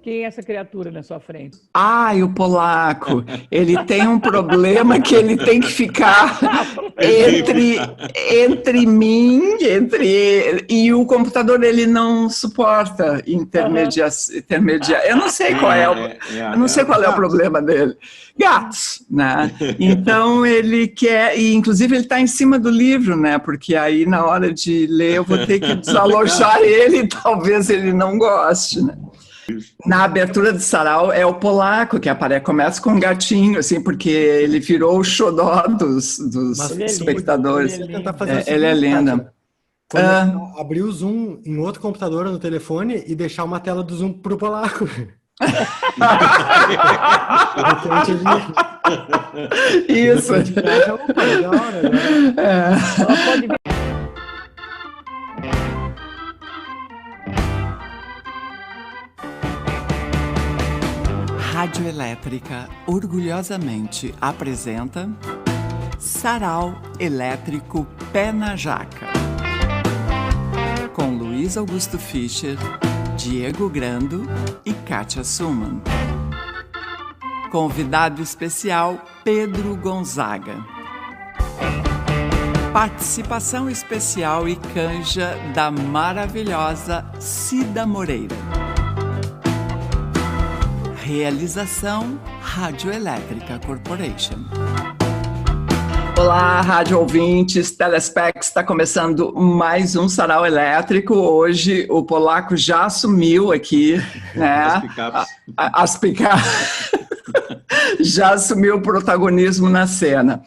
Quem é essa criatura na sua frente? Ai, o polaco, ele tem um problema que ele tem que ficar entre mim, e o computador ele não suporta intermediar. Eu não sei qual é o problema dele. Gatos, né? Então ele quer, e inclusive ele está em cima do livro, né? Porque aí na hora de ler eu vou ter que desalojar ele e talvez ele não goste, né? Na abertura do sarau é o polaco que aparece, começa com um gatinho, assim, porque ele virou o xodó dos espectadores. Ele é lindo. Abrir o Zoom em outro computador no telefone e deixar uma tela do Zoom pro polaco. Isso. Rádio Elétrica orgulhosamente apresenta Sarau Elétrico Pé na Jaca, com Luiz Augusto Fischer, Diego Grando e Kátia Suman. Convidado especial Pedro Gonzaga. Participação especial e canja da maravilhosa Cida Moreira. Realização Rádio Elétrica Corporation. Olá, rádio ouvintes, telespecs, está começando mais um Sarau Elétrico. Hoje o polaco já assumiu aqui, né? As picapes. Já assumiu o protagonismo na cena.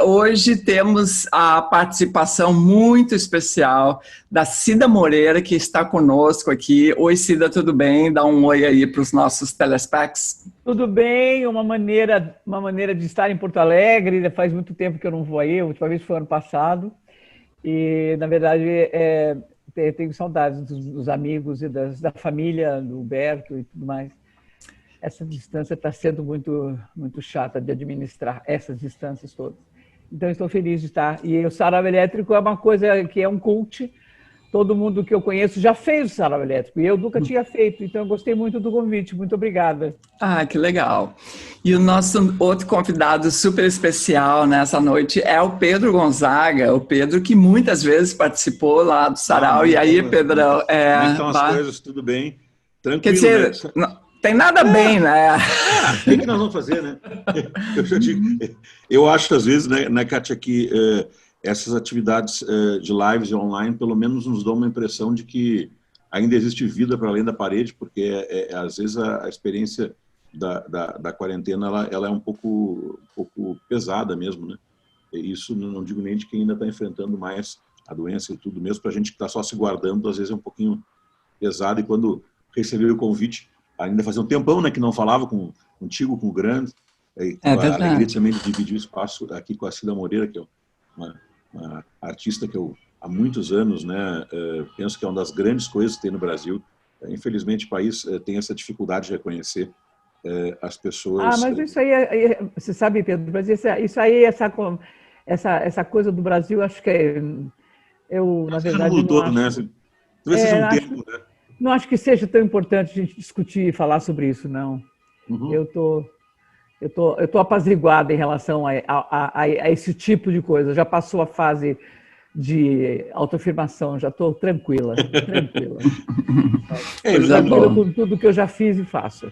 Hoje temos a participação muito especial da Cida Moreira, que está conosco aqui. Oi, Cida, tudo bem? Dá um oi aí para os nossos telespecs. Tudo bem, uma maneira de estar em Porto Alegre. Faz muito tempo que eu não vou aí, a última vez foi ano passado. E, na verdade, tenho saudades dos amigos e da família, do Huberto e tudo mais. Essa distância está sendo muito chata de administrar, essas distâncias todas. Então, estou feliz de estar. E o Sarau Elétrico é uma coisa que é um cult. Todo mundo que eu conheço já fez o Sarau Elétrico, e eu nunca tinha feito. Então, eu gostei muito do convite. Muito obrigada. Ah, que legal. E o nosso outro convidado super especial nessa noite é o Pedro Gonzaga, o Pedro que muitas vezes participou lá do Sarau. E aí, Pedro... Como é que estão as coisas? Tudo bem? Tranquilo, quer dizer, né? Tem nada bem, né? O que nós vamos fazer, né? Eu acho, às vezes, né, Kátia, que essas atividades de lives online, pelo menos nos dão uma impressão de que ainda existe vida para além da parede, porque, às vezes, a experiência da quarentena ela é um pouco pesada mesmo, né? Isso não digo nem de quem ainda está enfrentando mais a doença e tudo, mesmo para a gente que está só se guardando, às vezes é um pouquinho pesado. E quando recebi o convite, ainda fazia um tempão, né, que não falava contigo, com o Grande, a alegria também de dividir o espaço aqui com a Cida Moreira, que é uma artista que eu, há muitos anos, né, penso que é uma das grandes coisas que tem no Brasil. Infelizmente, o país tem essa dificuldade de reconhecer as pessoas... mas isso aí, você sabe, Pedro, mas isso aí, essa coisa do Brasil, acho que na verdade... No todo, né? Talvez seja um tempo, né? Não acho que seja tão importante a gente discutir e falar sobre isso, não. Uhum. Eu tô apaziguada em relação a esse tipo de coisa. Já passou a fase de autoafirmação, já estou tranquila. Tranquila com tudo que eu já fiz e faço.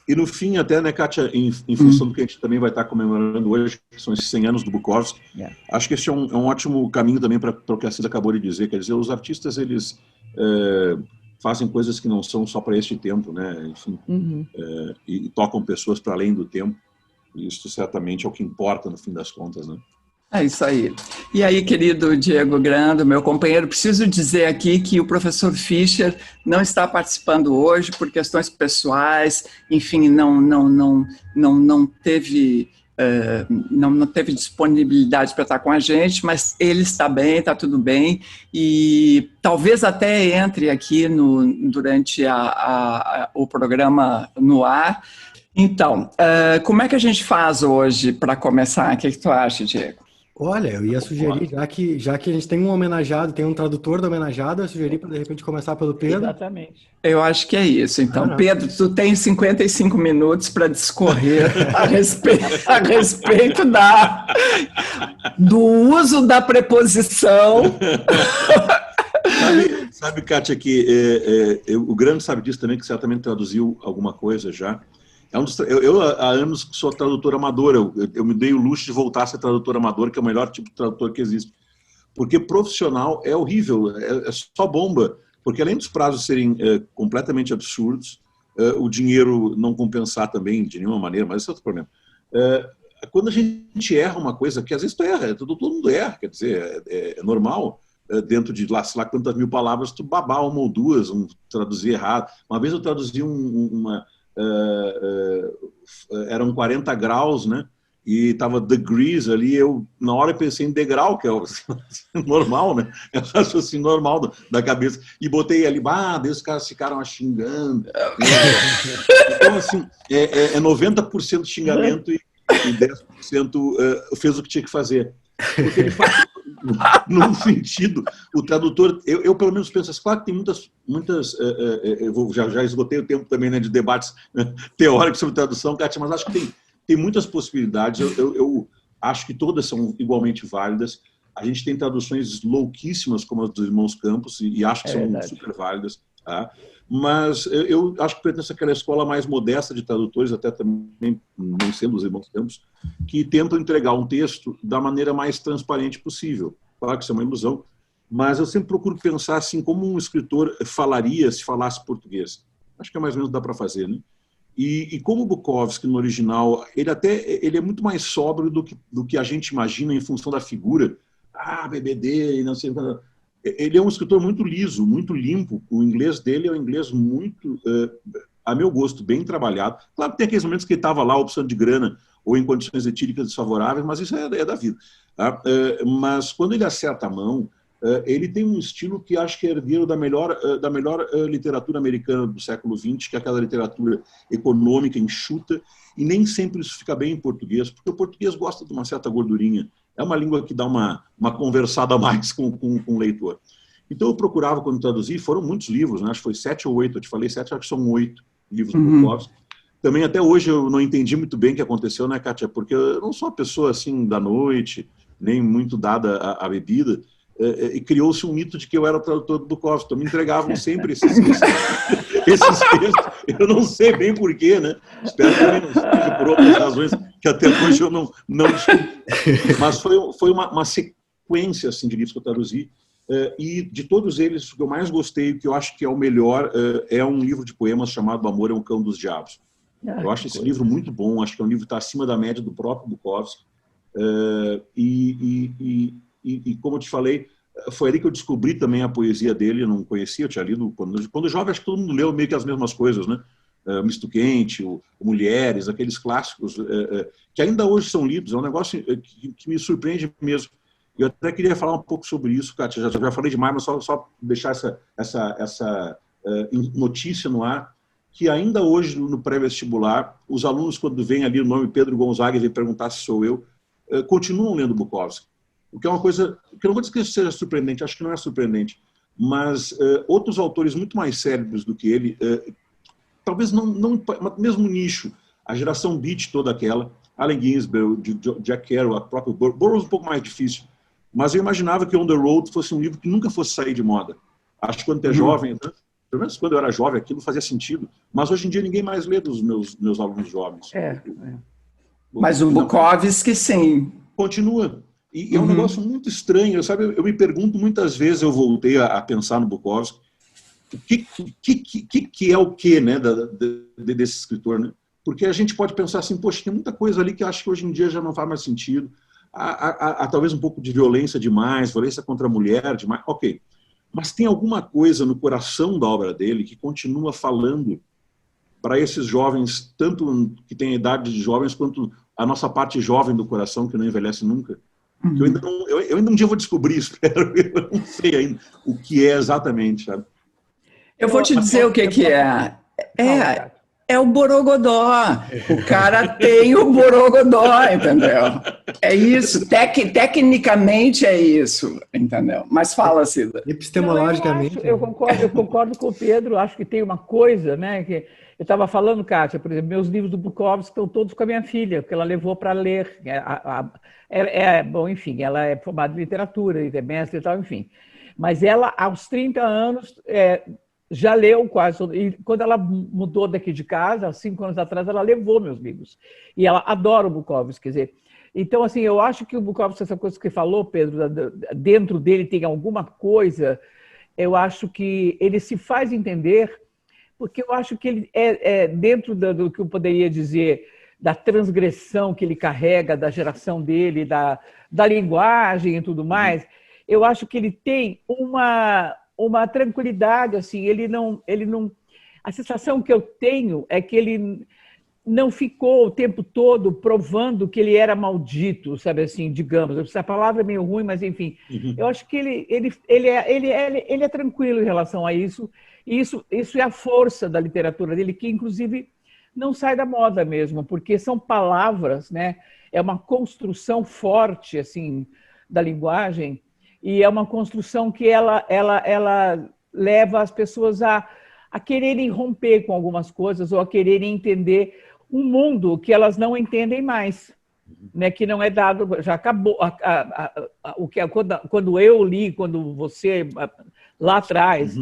E no fim, até, né, Kátia, em função do que a gente também vai estar comemorando hoje, que são esses 100 anos do Bukowski, acho que esse é um ótimo caminho também para o que a Cida acabou de dizer. Quer dizer, os artistas, eles... fazem coisas que não são só para este tempo, né? Enfim, e tocam pessoas para além do tempo. E isso certamente é o que importa no fim das contas, né? É isso aí. E aí, querido Diego Grando, meu companheiro, preciso dizer aqui que o professor Fischer não está participando hoje por questões pessoais, enfim, não teve disponibilidade para estar com a gente, mas ele está bem, está tudo bem, e talvez até entre aqui durante o programa no ar. Então, como é que a gente faz hoje para começar? O que tu acha, Diego? Olha, eu ia sugerir, já que a gente tem um homenageado, tem um tradutor do homenageado, eu sugeri para de repente começar pelo Pedro. Exatamente. Eu acho que é isso. Então, Pedro, tu tem 55 minutos para discorrer a respeito do uso da preposição. Sabe, Kátia, que o Grande sabe disso também, que certamente traduziu alguma coisa já. Eu há anos sou tradutor amador, eu me dei o luxo de voltar a ser tradutor amador, que é o melhor tipo de tradutor que existe. Porque profissional é horrível, é só bomba, porque além dos prazos serem completamente absurdos, o dinheiro não compensar também de nenhuma maneira, mas esse é outro problema. Quando a gente erra uma coisa, que às vezes tu erra, todo mundo erra, quer dizer, é normal, dentro de lá, sei lá quantas mil palavras, tu babar uma ou duas, traduzir errado. Uma vez eu traduzi eram 40 graus, né? E tava degrees ali, eu na hora pensei em degrau, que é normal, né? É um raciocínio normal da cabeça. E botei ali, daí os caras ficaram xingando. Então, assim, 90% xingamento e 10% fez o que tinha que fazer. Porque ele faz, num sentido, o tradutor, eu pelo menos penso assim, claro que tem muitas eu já esgotei o tempo também, né, de debates teóricos sobre tradução, Kátia, mas acho que tem muitas possibilidades, eu acho que todas são igualmente válidas. A gente tem traduções louquíssimas, como as dos Irmãos Campos, e acho que são super válidas, tá? Mas eu acho que pertence àquela escola mais modesta de tradutores, até também não sendo os Irmãos Campos, que tentam entregar um texto da maneira mais transparente possível. Claro que isso é uma ilusão, mas eu sempre procuro pensar assim, como um escritor falaria se falasse português. Acho que é mais ou menos dá para fazer, né? E como o Bukowski, no original, ele é muito mais sóbrio do que a gente imagina em função da figura. BBD e não sei o que. Ele é um escritor muito liso, muito limpo. O inglês dele é um inglês muito, a meu gosto, bem trabalhado. Claro que tem aqueles momentos que ele estava lá, opção de grana, ou em condições etíricas desfavoráveis, mas isso é da vida. Tá? Mas quando ele acerta a mão, ele tem um estilo que acho que é herdeiro da melhor literatura americana do século XX, que é aquela literatura econômica, enxuta, e nem sempre isso fica bem em português, porque o português gosta de uma certa gordurinha. É uma língua que dá uma conversada a mais com o leitor. Então eu procurava, quando traduzi, foram muitos livros, né? Acho que foi 7 ou 8, eu te falei 7, acho que são 8 livros do Bukowski. Também até hoje eu não entendi muito bem o que aconteceu, né, Kátia? Porque eu não sou uma pessoa assim da noite, nem muito dada à bebida, e criou-se um mito de que eu era o tradutor do Bukowski. Então me entregavam sempre esses textos. Eu não sei bem porquê, né? Espero que também não seja por outras razões que até hoje eu não descobri. Mas foi uma sequência assim, de livros que eu traduzi. E de todos eles, o que eu mais gostei, o que eu acho que é o melhor, é um livro de poemas chamado Amor é um Cão dos Diabos. Eu acho esse livro muito bom, acho que é um livro que está acima da média do próprio Bukowski. E como eu te falei, foi ali que eu descobri também a poesia dele, eu não conhecia, eu tinha lido, quando jovem acho que todo mundo leu meio que as mesmas coisas, né? Misto Quente, o Mulheres, aqueles clássicos que ainda hoje são lidos, é um negócio que me surpreende mesmo. Eu até queria falar um pouco sobre isso, Kátia, já falei demais, mas só deixar essa notícia no ar, que ainda hoje no pré-vestibular, os alunos, quando vem ali o nome Pedro Gonzaga e vem perguntar se sou eu, continuam lendo Bukowski. O que é uma coisa, que eu não vou dizer que isso seja surpreendente, acho que não é surpreendente, mas outros autores muito mais célebres do que ele, talvez não mesmo nicho, a geração Beat toda aquela, Allen Ginsberg, Jack Kerouac, a própria Burroughs um pouco mais difícil, mas eu imaginava que On the Road fosse um livro que nunca fosse sair de moda. Acho que quando tu é jovem, né? Pelo menos quando eu era jovem, aquilo fazia sentido, mas hoje em dia ninguém mais lê dos meus alunos jovens. Mas o Bukowski, sim. Continua. E é um negócio muito estranho, sabe? Eu me pergunto muitas vezes, eu voltei a pensar no Bukowski, o que é o que, né, desse escritor, né? Porque a gente pode pensar assim, poxa, tem muita coisa ali que eu acho que hoje em dia já não faz mais sentido. Há talvez um pouco de violência demais, violência contra a mulher demais, ok. Mas tem alguma coisa no coração da obra dele que continua falando para esses jovens, tanto que têm a idade de jovens, quanto a nossa parte jovem do coração, que não envelhece nunca. Eu ainda um dia vou descobrir, espero, eu não sei ainda o que é exatamente, sabe? Eu vou te dizer o que é. é o borogodó. O cara tem o borogodó, entendeu? É isso. Tecnicamente é isso, entendeu? Mas fala, Cida. Epistemologicamente. Não, eu concordo com o Pedro. Acho que tem uma coisa, né? Que eu estava falando, Kátia, por exemplo, meus livros do Bukowski estão todos com a minha filha, porque ela levou para ler. Bom, enfim, ela é formada em literatura, é mestre e tal, enfim. Mas ela, aos 30 anos, já leu quase. E quando ela mudou daqui de casa, há 5 anos atrás, ela levou meus livros. E ela adora o Bukowski, quer dizer. Então, assim, eu acho que o Bukowski, essa coisa que você falou, Pedro, dentro dele tem alguma coisa, eu acho que ele se faz entender, porque eu acho que ele dentro do que eu poderia dizer, da transgressão que ele carrega, da geração dele, da linguagem e tudo mais, eu acho que ele tem uma tranquilidade, assim, ele não... A sensação que eu tenho é que ele não ficou o tempo todo provando que ele era maldito, sabe assim, digamos. Essa palavra é meio ruim, mas enfim. Eu acho que ele é tranquilo em relação a isso. E isso é a força da literatura dele, que inclusive não sai da moda mesmo, porque são palavras, né? É uma construção forte assim da linguagem, e é uma construção que ela leva as pessoas a quererem romper com algumas coisas, ou a quererem entender um mundo que elas não entendem mais, né? Que não é dado, já acabou. Quando eu li, quando você, lá atrás,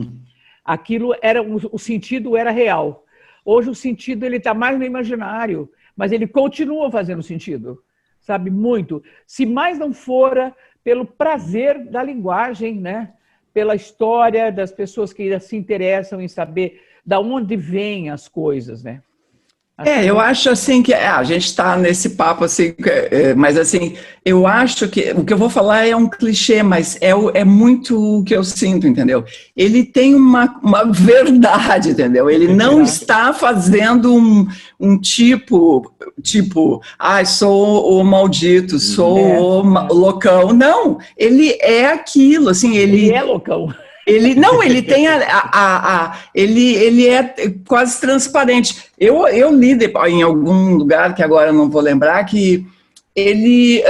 aquilo era, o sentido era real. Hoje o sentido está mais no imaginário, mas ele continua fazendo sentido, sabe? Muito. Se mais não fora pelo prazer da linguagem, né? Pela história das pessoas que ainda se interessam em saber de onde vêm as coisas, né? Eu acho assim que a gente está nesse papo assim, mas assim, eu acho que o que eu vou falar é um clichê, mas é muito o que eu sinto, entendeu? Ele tem uma verdade, entendeu? Ele não está fazendo um tipo, sou o maldito, sou o loucão. Não, ele é aquilo, assim, ele é loucão. Ele tem ele é quase transparente. Eu li em algum lugar, que agora eu não vou lembrar, que ele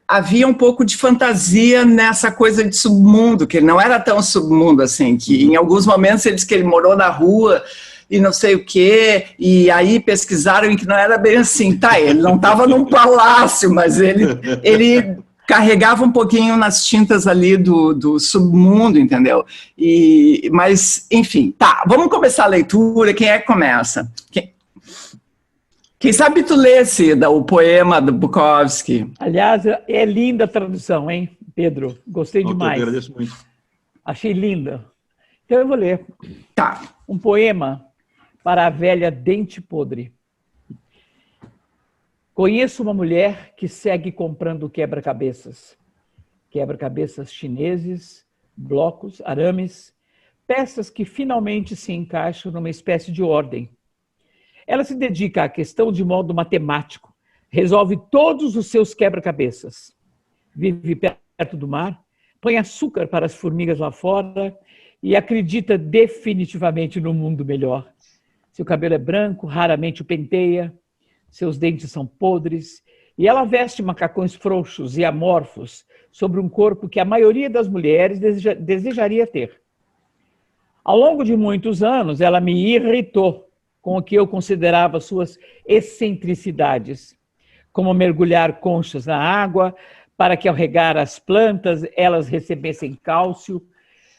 havia um pouco de fantasia nessa coisa de submundo, que ele não era tão submundo assim, que em alguns momentos ele disse que ele morou na rua e não sei o quê, e aí pesquisaram em que não era bem assim. Ele não estava num palácio, mas ele carregava um pouquinho nas tintas ali do submundo, entendeu? Mas, enfim, vamos começar a leitura. Quem é que começa? Quem sabe tu lê, Cida, o poema do Bukowski? Aliás, é linda a tradução, hein, Pedro? Gostei demais. Eu agradeço muito. Achei linda. Então eu vou ler. Um poema para a velha dente podre. Conheço uma mulher que segue comprando quebra-cabeças. Quebra-cabeças chineses, blocos, arames, peças que finalmente se encaixam numa espécie de ordem. Ela se dedica à questão de modo matemático, resolve todos os seus quebra-cabeças. Vive perto do mar, põe açúcar para as formigas lá fora e acredita definitivamente no mundo melhor. Seu cabelo é branco, raramente o penteia, seus dentes são podres, e ela veste macacões frouxos e amorfos sobre um corpo que a maioria das mulheres desejaria ter. Ao longo de muitos anos, ela me irritou com o que eu considerava suas excentricidades, como mergulhar conchas na água para que, ao regar as plantas, elas recebessem cálcio.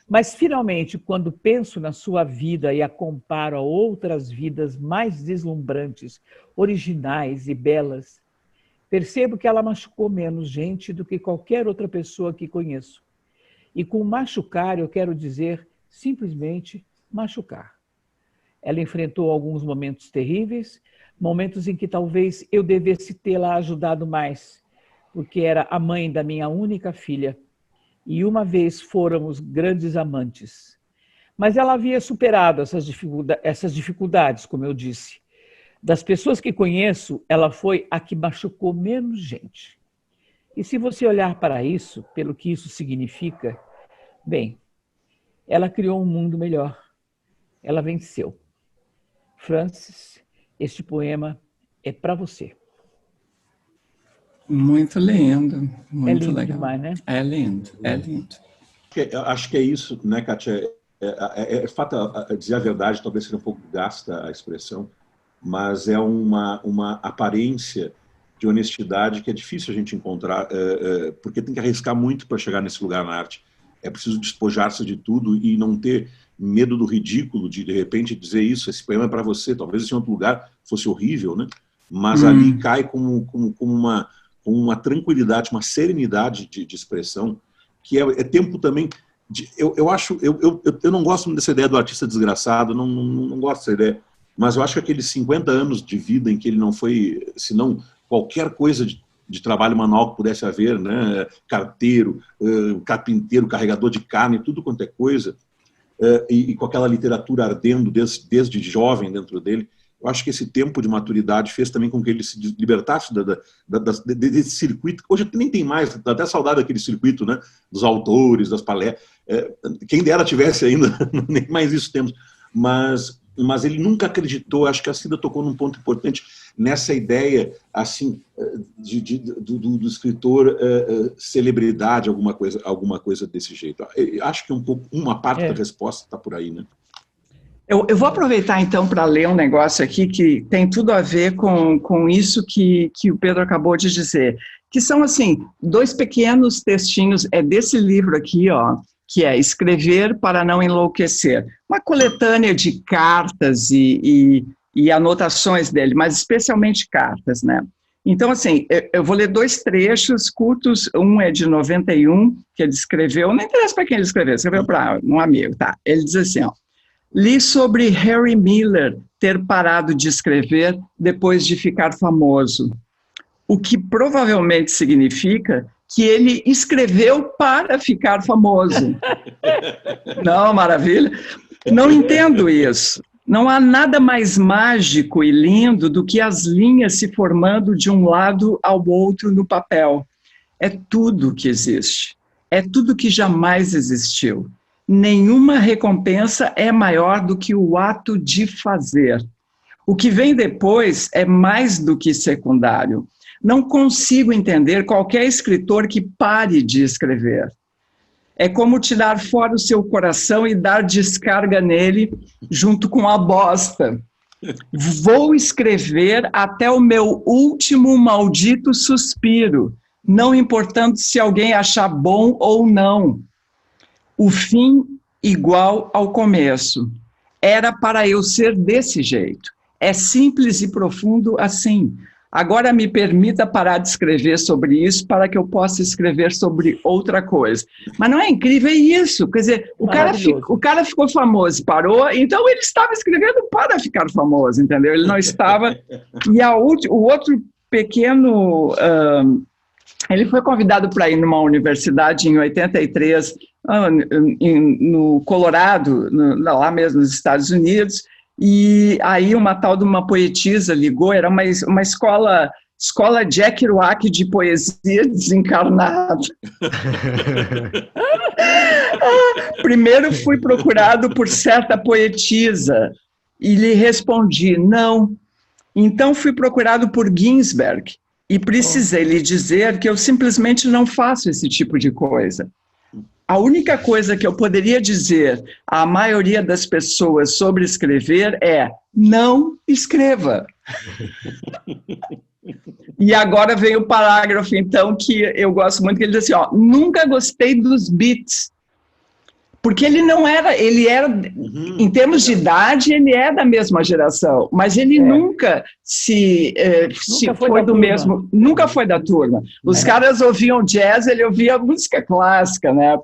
Mas, finalmente, quando penso na sua vida e a comparo a outras vidas mais deslumbrantes, originais e belas, percebo que ela machucou menos gente do que qualquer outra pessoa que conheço. E com machucar, eu quero dizer simplesmente machucar. Ela enfrentou alguns momentos terríveis, momentos em que talvez eu devesse tê-la ajudado mais, porque era a mãe da minha única filha. E uma vez fôramos grandes amantes. Mas ela havia superado essas dificuldades, como eu disse. Das pessoas que conheço, ela foi a que machucou menos gente. E se você olhar para isso, pelo que isso significa, bem, ela criou um mundo melhor. Ela venceu. Francis, este poema é para você. Muito lindo, muito lindo legal. Demais, né? É lindo, é lindo. Acho que é isso, né, Kátia? Fato, a dizer a verdade, talvez seja um pouco gasta a expressão, mas é uma aparência de honestidade que é difícil a gente encontrar, porque tem que arriscar muito para chegar nesse lugar na arte. É preciso despojar-se de tudo e não ter medo do ridículo, de repente dizer isso, esse poema é para você, talvez esse outro lugar fosse horrível, né? Mas ali cai como uma tranquilidade, uma serenidade de expressão, que é tempo também... Eu não gosto dessa ideia do artista desgraçado, não gosto dessa ideia, mas eu acho que aqueles 50 anos de vida em que ele não foi, senão qualquer coisa de trabalho manual que pudesse haver, né? Carteiro, carpinteiro, carregador de carne, tudo quanto é coisa, e com aquela literatura ardendo desde jovem dentro dele, eu acho que esse tempo de maturidade fez também com que ele se libertasse desse circuito. Hoje nem tem mais, dá até saudade daquele circuito, né? Dos autores, das palestras. Quem dera tivesse ainda, nem mais isso temos. Mas ele nunca acreditou, acho que a Cida tocou num ponto importante, nessa ideia assim, do escritor celebridade, alguma coisa desse jeito. Acho que uma parte da resposta está por aí, né? Eu vou aproveitar, então, para ler um negócio aqui que tem tudo a ver com isso que o Pedro acabou de dizer, que são, assim, 2 pequenos textinhos, desse livro aqui, ó, que é Escrever para não enlouquecer, uma coletânea de cartas e anotações dele, mas especialmente cartas, né? Então, assim, eu vou ler 2 trechos curtos, um é de 91, que ele escreveu, não interessa para quem ele escreveu para um amigo, tá? Ele diz assim, ó, li sobre Harry Miller ter parado de escrever depois de ficar famoso, o que provavelmente significa que ele escreveu para ficar famoso. Não, maravilha? Não entendo isso. Não há nada mais mágico e lindo do que as linhas se formando de um lado ao outro no papel. É tudo que existe. É tudo que jamais existiu. Nenhuma recompensa é maior do que o ato de fazer. O que vem depois é mais do que secundário. Não consigo entender qualquer escritor que pare de escrever. É como tirar fora o seu coração e dar descarga nele junto com a bosta. Vou escrever até o meu último maldito suspiro, não importando se alguém achar bom ou não. O fim igual ao começo. Era para eu ser desse jeito. É simples e profundo assim. Agora me permita parar de escrever sobre isso para que eu possa escrever sobre outra coisa. Mas não é incrível? É isso. Quer dizer, o cara ficou famoso, parou, então ele estava escrevendo para ficar famoso, entendeu? Ele não estava... E o outro pequeno... ele foi convidado para ir numa universidade em 83, no Colorado, lá mesmo nos Estados Unidos, e aí uma tal de uma poetisa ligou, era uma escola Jack Kerouac de poesia desencarnada. Primeiro fui procurado por certa poetisa e lhe respondi, não. Então fui procurado por Ginsberg e precisei lhe dizer que eu simplesmente não faço esse tipo de coisa. A única coisa que eu poderia dizer à maioria das pessoas sobre escrever é não escreva. E agora vem o parágrafo, então, que eu gosto muito, que ele diz assim, ó, nunca gostei dos Beats. Porque ele era, em termos de idade, ele é da mesma geração, mas ele nunca foi do mesmo, nunca foi da turma. Os caras ouviam jazz, ele ouvia música clássica, né?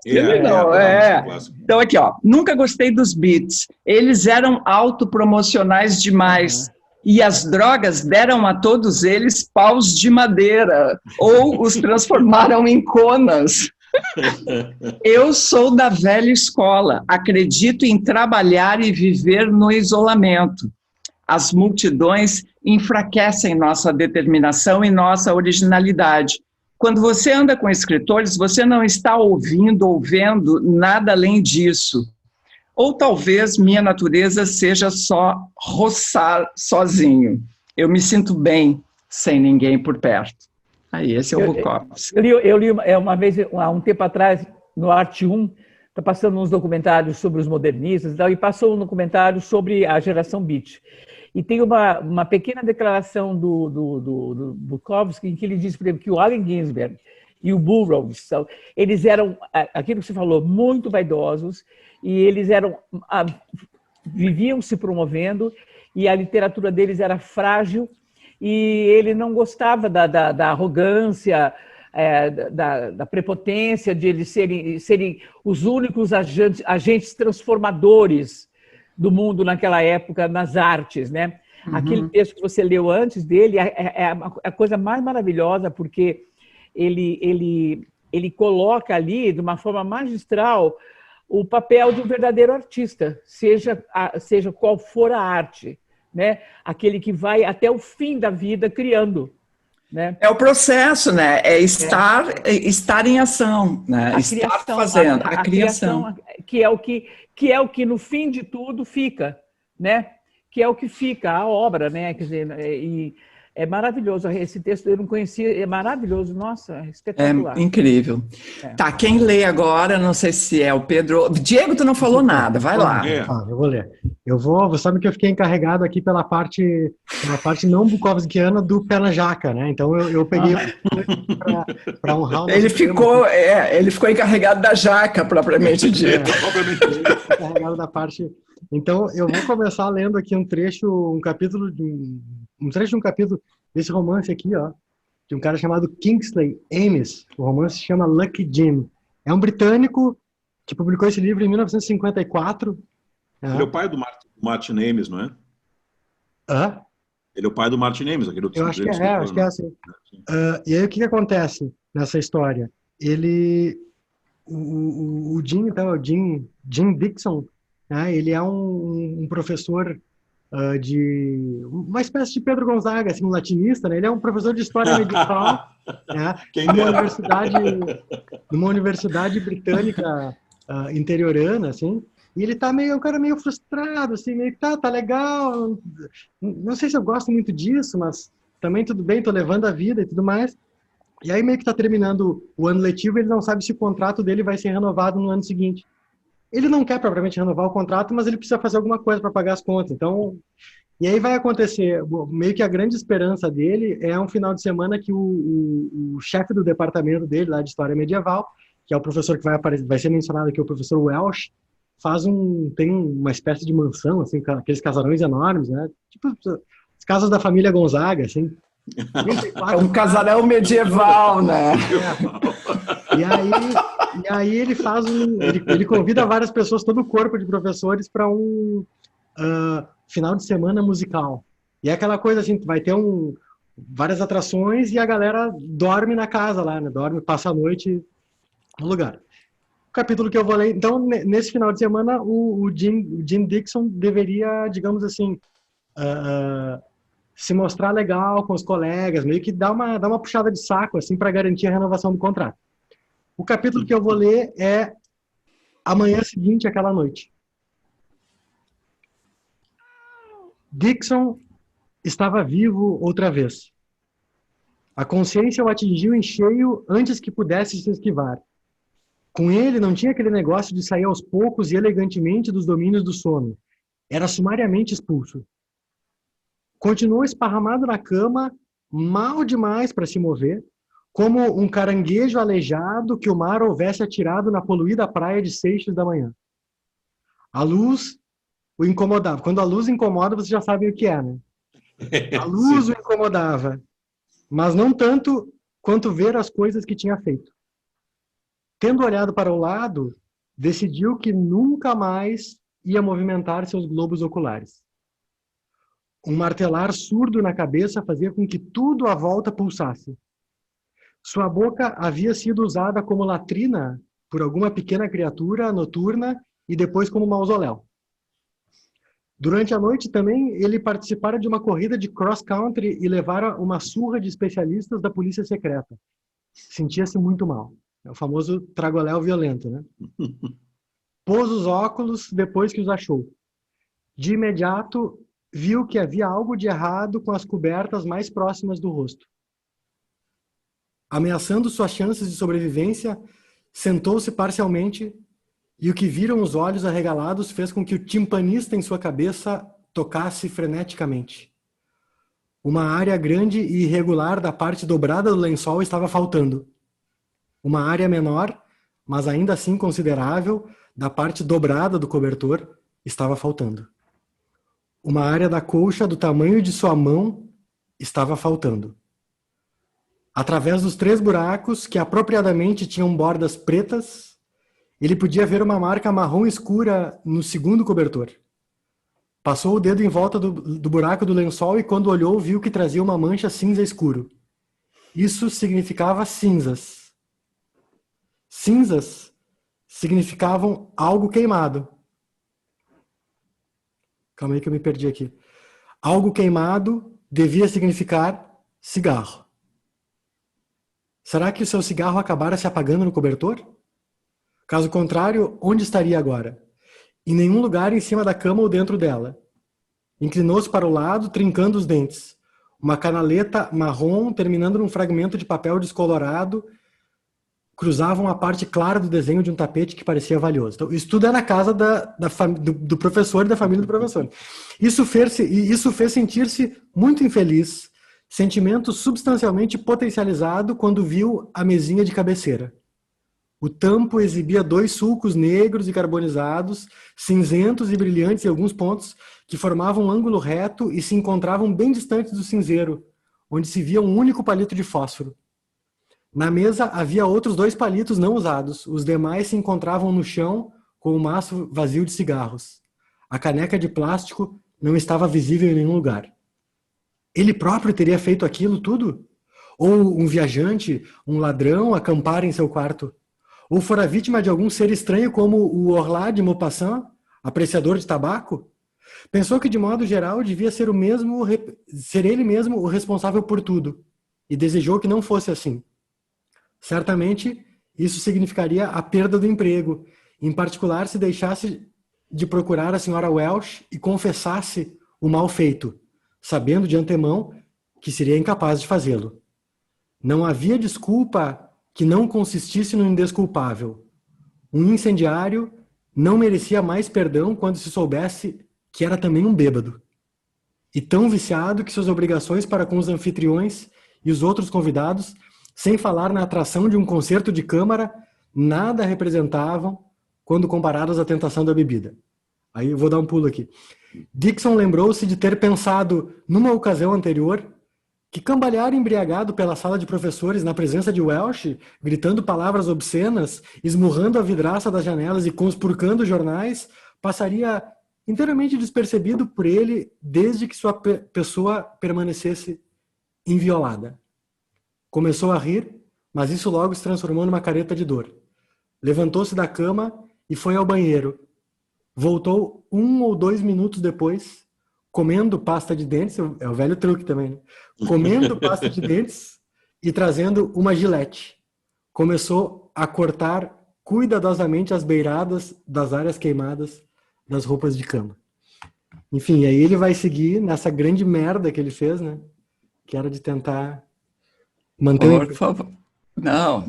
Então aqui, ó, nunca gostei dos Beats. Eles eram autopromocionais demais. E as drogas deram a todos eles paus de madeira, ou os transformaram em conas. Eu sou da velha escola, acredito em trabalhar e viver no isolamento. As multidões enfraquecem nossa determinação e nossa originalidade. Quando você anda com escritores, você não está ouvindo ou vendo nada além disso. Ou talvez minha natureza seja só roçar sozinho. Eu me sinto bem sem ninguém por perto. Aí, esse é o Bukowski. Eu li uma vez, há um tempo atrás, no Arte 1, está passando uns documentários sobre os modernistas e tal, e passou um documentário sobre a geração beat. E tem uma pequena declaração do Bukowski em que ele diz, por exemplo, que o Allen Ginsberg e o Burroughs, eles eram, aquilo que você falou, muito vaidosos, e eles viviam se promovendo, e a literatura deles era frágil, e ele não gostava da arrogância, da prepotência, de eles serem os únicos agentes transformadores do mundo naquela época, nas artes, né? Uhum. Aquele texto que você leu antes dele é a coisa mais maravilhosa, porque ele coloca ali, de uma forma magistral, o papel de um verdadeiro artista, seja qual for a arte, né? Aquele que vai até o fim da vida criando. Né? É o processo, né? É estar em ação, né? Estar fazendo a criação. Que é o que no fim de tudo fica, né? Que é o que fica, a obra, né? Quer dizer, e é maravilhoso. Esse texto eu não conhecia, é maravilhoso, nossa, espetacular. É incrível. Tá, quem lê agora, não sei se é o Pedro. Diego, tu não falou nada, vai lá. Eu vou ler. Você sabe que eu fiquei encarregado aqui pela parte não bukovskiana do Pé na Jaca, né? Então eu peguei para honrar o ele ficou encarregado da jaca, propriamente dito. Encarregado da parte. Então eu vou começar lendo aqui um trecho de um capítulo desse romance aqui, ó, de um cara chamado Kingsley Amis. O romance se chama Lucky Jim. É um britânico que publicou esse livro em 1954. Ele é o pai do Martin Amis, não é? Hã? Ele é o pai do Martin Amis, aquele outro. Eu acho que é assim. E aí o que acontece nessa história? O Jim, então, Jim Dixon, né, ele é um professor de uma espécie de Pedro Gonzaga, assim, um latinista, né? Ele é um professor de história medieval, né? numa universidade britânica interiorana, assim. E ele tá um cara meio frustrado, assim, meio que tá legal. Não sei se eu gosto muito disso, mas também tudo bem, tô levando a vida e tudo mais. E aí meio que tá terminando o ano letivo, ele não sabe se o contrato dele vai ser renovado no ano seguinte. Ele não quer propriamente renovar o contrato, mas ele precisa fazer alguma coisa para pagar as contas. Então, e aí vai acontecer, meio que a grande esperança dele é um final de semana que o chefe do departamento dele, lá de História Medieval, que é o professor que vai ser mencionado aqui, o professor Welsh, tem uma espécie de mansão, assim, aqueles casarões enormes, né? Tipo as casas da família Gonzaga, assim. É um casarão medieval, né? E aí ele ele convida várias pessoas, todo o corpo de professores, para um final de semana musical. E é aquela coisa assim, vai ter várias atrações e a galera dorme na casa lá, né? Passa a noite no lugar. O capítulo que eu vou ler, então, nesse final de semana, o Jim Dixon deveria, digamos assim, se mostrar legal com os colegas, meio que dar uma puxada de saco, assim, para garantir a renovação do contrato. O capítulo que eu vou ler é a manhã seguinte, aquela noite. Dixon estava vivo outra vez. A consciência o atingiu em cheio antes que pudesse se esquivar. Com ele não tinha aquele negócio de sair aos poucos e elegantemente dos domínios do sono. Era sumariamente expulso. Continuou esparramado na cama, mal demais para se mover, como um caranguejo aleijado que o mar houvesse atirado na poluída praia de Seixas da manhã. A luz o incomodava. Quando a luz incomoda, você já sabe o que é, né? A luz o incomodava, mas não tanto quanto ver as coisas que tinha feito. Tendo olhado para o lado, decidiu que nunca mais ia movimentar seus globos oculares. Um martelar surdo na cabeça fazia com que tudo à volta pulsasse. Sua boca havia sido usada como latrina por alguma pequena criatura noturna e depois como mausoléu. Durante a noite também ele participara de uma corrida de cross-country e levara uma surra de especialistas da polícia secreta. Sentia-se muito mal. É o famoso tragoléu violento, né? Pôs os óculos depois que os achou. De imediato, viu que havia algo de errado com as cobertas mais próximas do rosto. Ameaçando suas chances de sobrevivência, sentou-se parcialmente e o que viram os olhos arregalados fez com que o timpanista em sua cabeça tocasse freneticamente. Uma área grande e irregular da parte dobrada do lençol estava faltando. Uma área menor, mas ainda assim considerável, da parte dobrada do cobertor estava faltando. Uma área da colcha do tamanho de sua mão estava faltando. Através dos 3 buracos, que apropriadamente tinham bordas pretas, ele podia ver uma marca marrom escura no segundo cobertor. Passou o dedo em volta do buraco do lençol e quando olhou, viu que trazia uma mancha cinza escuro. Isso significava cinzas. Cinzas significavam algo queimado. Calma aí que eu me perdi aqui. Algo queimado devia significar cigarro. Será que o seu cigarro acabara se apagando no cobertor? Caso contrário, onde estaria agora? Em nenhum lugar em cima da cama ou dentro dela. Inclinou-se para o lado, trincando os dentes. Uma canaleta marrom, terminando num fragmento de papel descolorado, cruzavam a parte clara do desenho de um tapete que parecia valioso. Então, isso tudo é na casa do professor e da família do professor. Isso fez sentir-se muito infeliz, sentimento substancialmente potencializado quando viu a mesinha de cabeceira. O tampo exibia 2 sulcos negros e carbonizados, cinzentos e brilhantes em alguns pontos, que formavam um ângulo reto e se encontravam bem distantes do cinzeiro, onde se via um único palito de fósforo. Na mesa havia outros 2 palitos não usados, os demais se encontravam no chão com um maço vazio de cigarros. A caneca de plástico não estava visível em nenhum lugar. Ele próprio teria feito aquilo tudo? Ou um viajante, um ladrão, acampar em seu quarto? Ou fora vítima de algum ser estranho como o Orlá de Maupassant, apreciador de tabaco? Pensou que, de modo geral, devia ser ele mesmo o responsável por tudo, e desejou que não fosse assim. Certamente, isso significaria a perda do emprego, em particular se deixasse de procurar a Sra. Welsh e confessasse o mal feito, sabendo de antemão que seria incapaz de fazê-lo. Não havia desculpa que não consistisse no indesculpável. Um incendiário não merecia mais perdão quando se soubesse que era também um bêbado. E tão viciado que suas obrigações para com os anfitriões e os outros convidados, sem falar na atração de um concerto de câmara, nada representavam quando comparados à tentação da bebida. Aí eu vou dar um pulo aqui. Dixon lembrou-se de ter pensado, numa ocasião anterior, que cambalear embriagado pela sala de professores na presença de Welsh, gritando palavras obscenas, esmurrando a vidraça das janelas e conspurcando jornais, passaria inteiramente despercebido por ele desde que sua pessoa permanecesse inviolada. Começou a rir, mas isso logo se transformou numa careta de dor. Levantou-se da cama e foi ao banheiro. Voltou 1 ou 2 minutos depois, comendo pasta de dentes, é o velho truque também, né? Comendo pasta de dentes e trazendo uma gilete. Começou a cortar cuidadosamente as beiradas das áreas queimadas das roupas de cama. Enfim, aí ele vai seguir nessa grande merda que ele fez, né? Que era de tentar manter... Por favor. Não,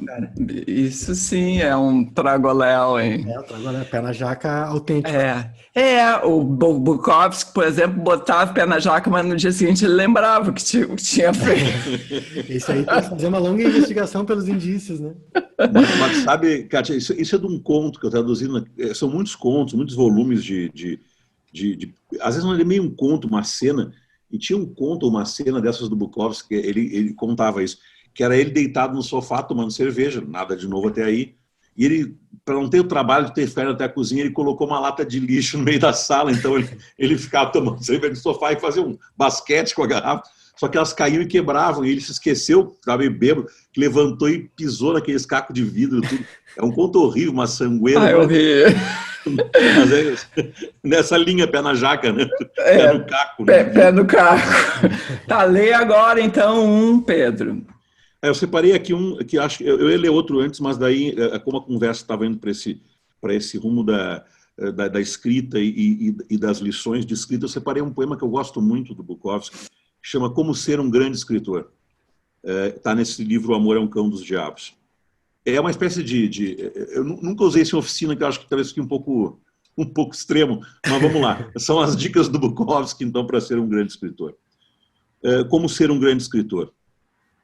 isso sim é um tragoléu, hein? É, o tragoléu, pé na jaca autêntico. O Bukowski, por exemplo, botava pé na jaca, mas no dia seguinte ele lembrava que tinha feito. Esse aí tem que fazer uma longa investigação pelos indícios, né? Mas sabe, Kátia, isso é de um conto que eu traduzi, são muitos contos, muitos volumes às vezes não é meio um conto, uma cena, e tinha um conto, uma cena dessas do Bukowski, ele contava isso, que era ele deitado no sofá tomando cerveja, nada de novo até aí, e ele, para não ter o trabalho de ter ferro até a cozinha, ele colocou uma lata de lixo no meio da sala, então ele ficava tomando cerveja no sofá e fazia um basquete com a garrafa, só que elas caíam e quebravam, e ele se esqueceu, estava meio bêbado, que levantou e pisou naqueles cacos de vidro, tudo. É um conto horrível, uma sangueira. Eu ri. Mas nessa linha, pé na jaca, né? Pé no caco. Né? Pé no caco. Tá, lê agora então Pedro. Eu separei aqui um, que acho eu ia ler outro antes, mas daí, como a conversa estava indo para esse rumo da escrita e das lições de escrita, eu separei um poema que eu gosto muito do Bukowski, que chama Como Ser um Grande Escritor. Está nesse livro O Amor é um Cão dos Diabos. É uma espécie eu nunca usei isso em oficina, que eu acho que talvez fique um pouco extremo, mas vamos lá. São as dicas do Bukowski, então, para ser um grande escritor. Como ser um grande escritor?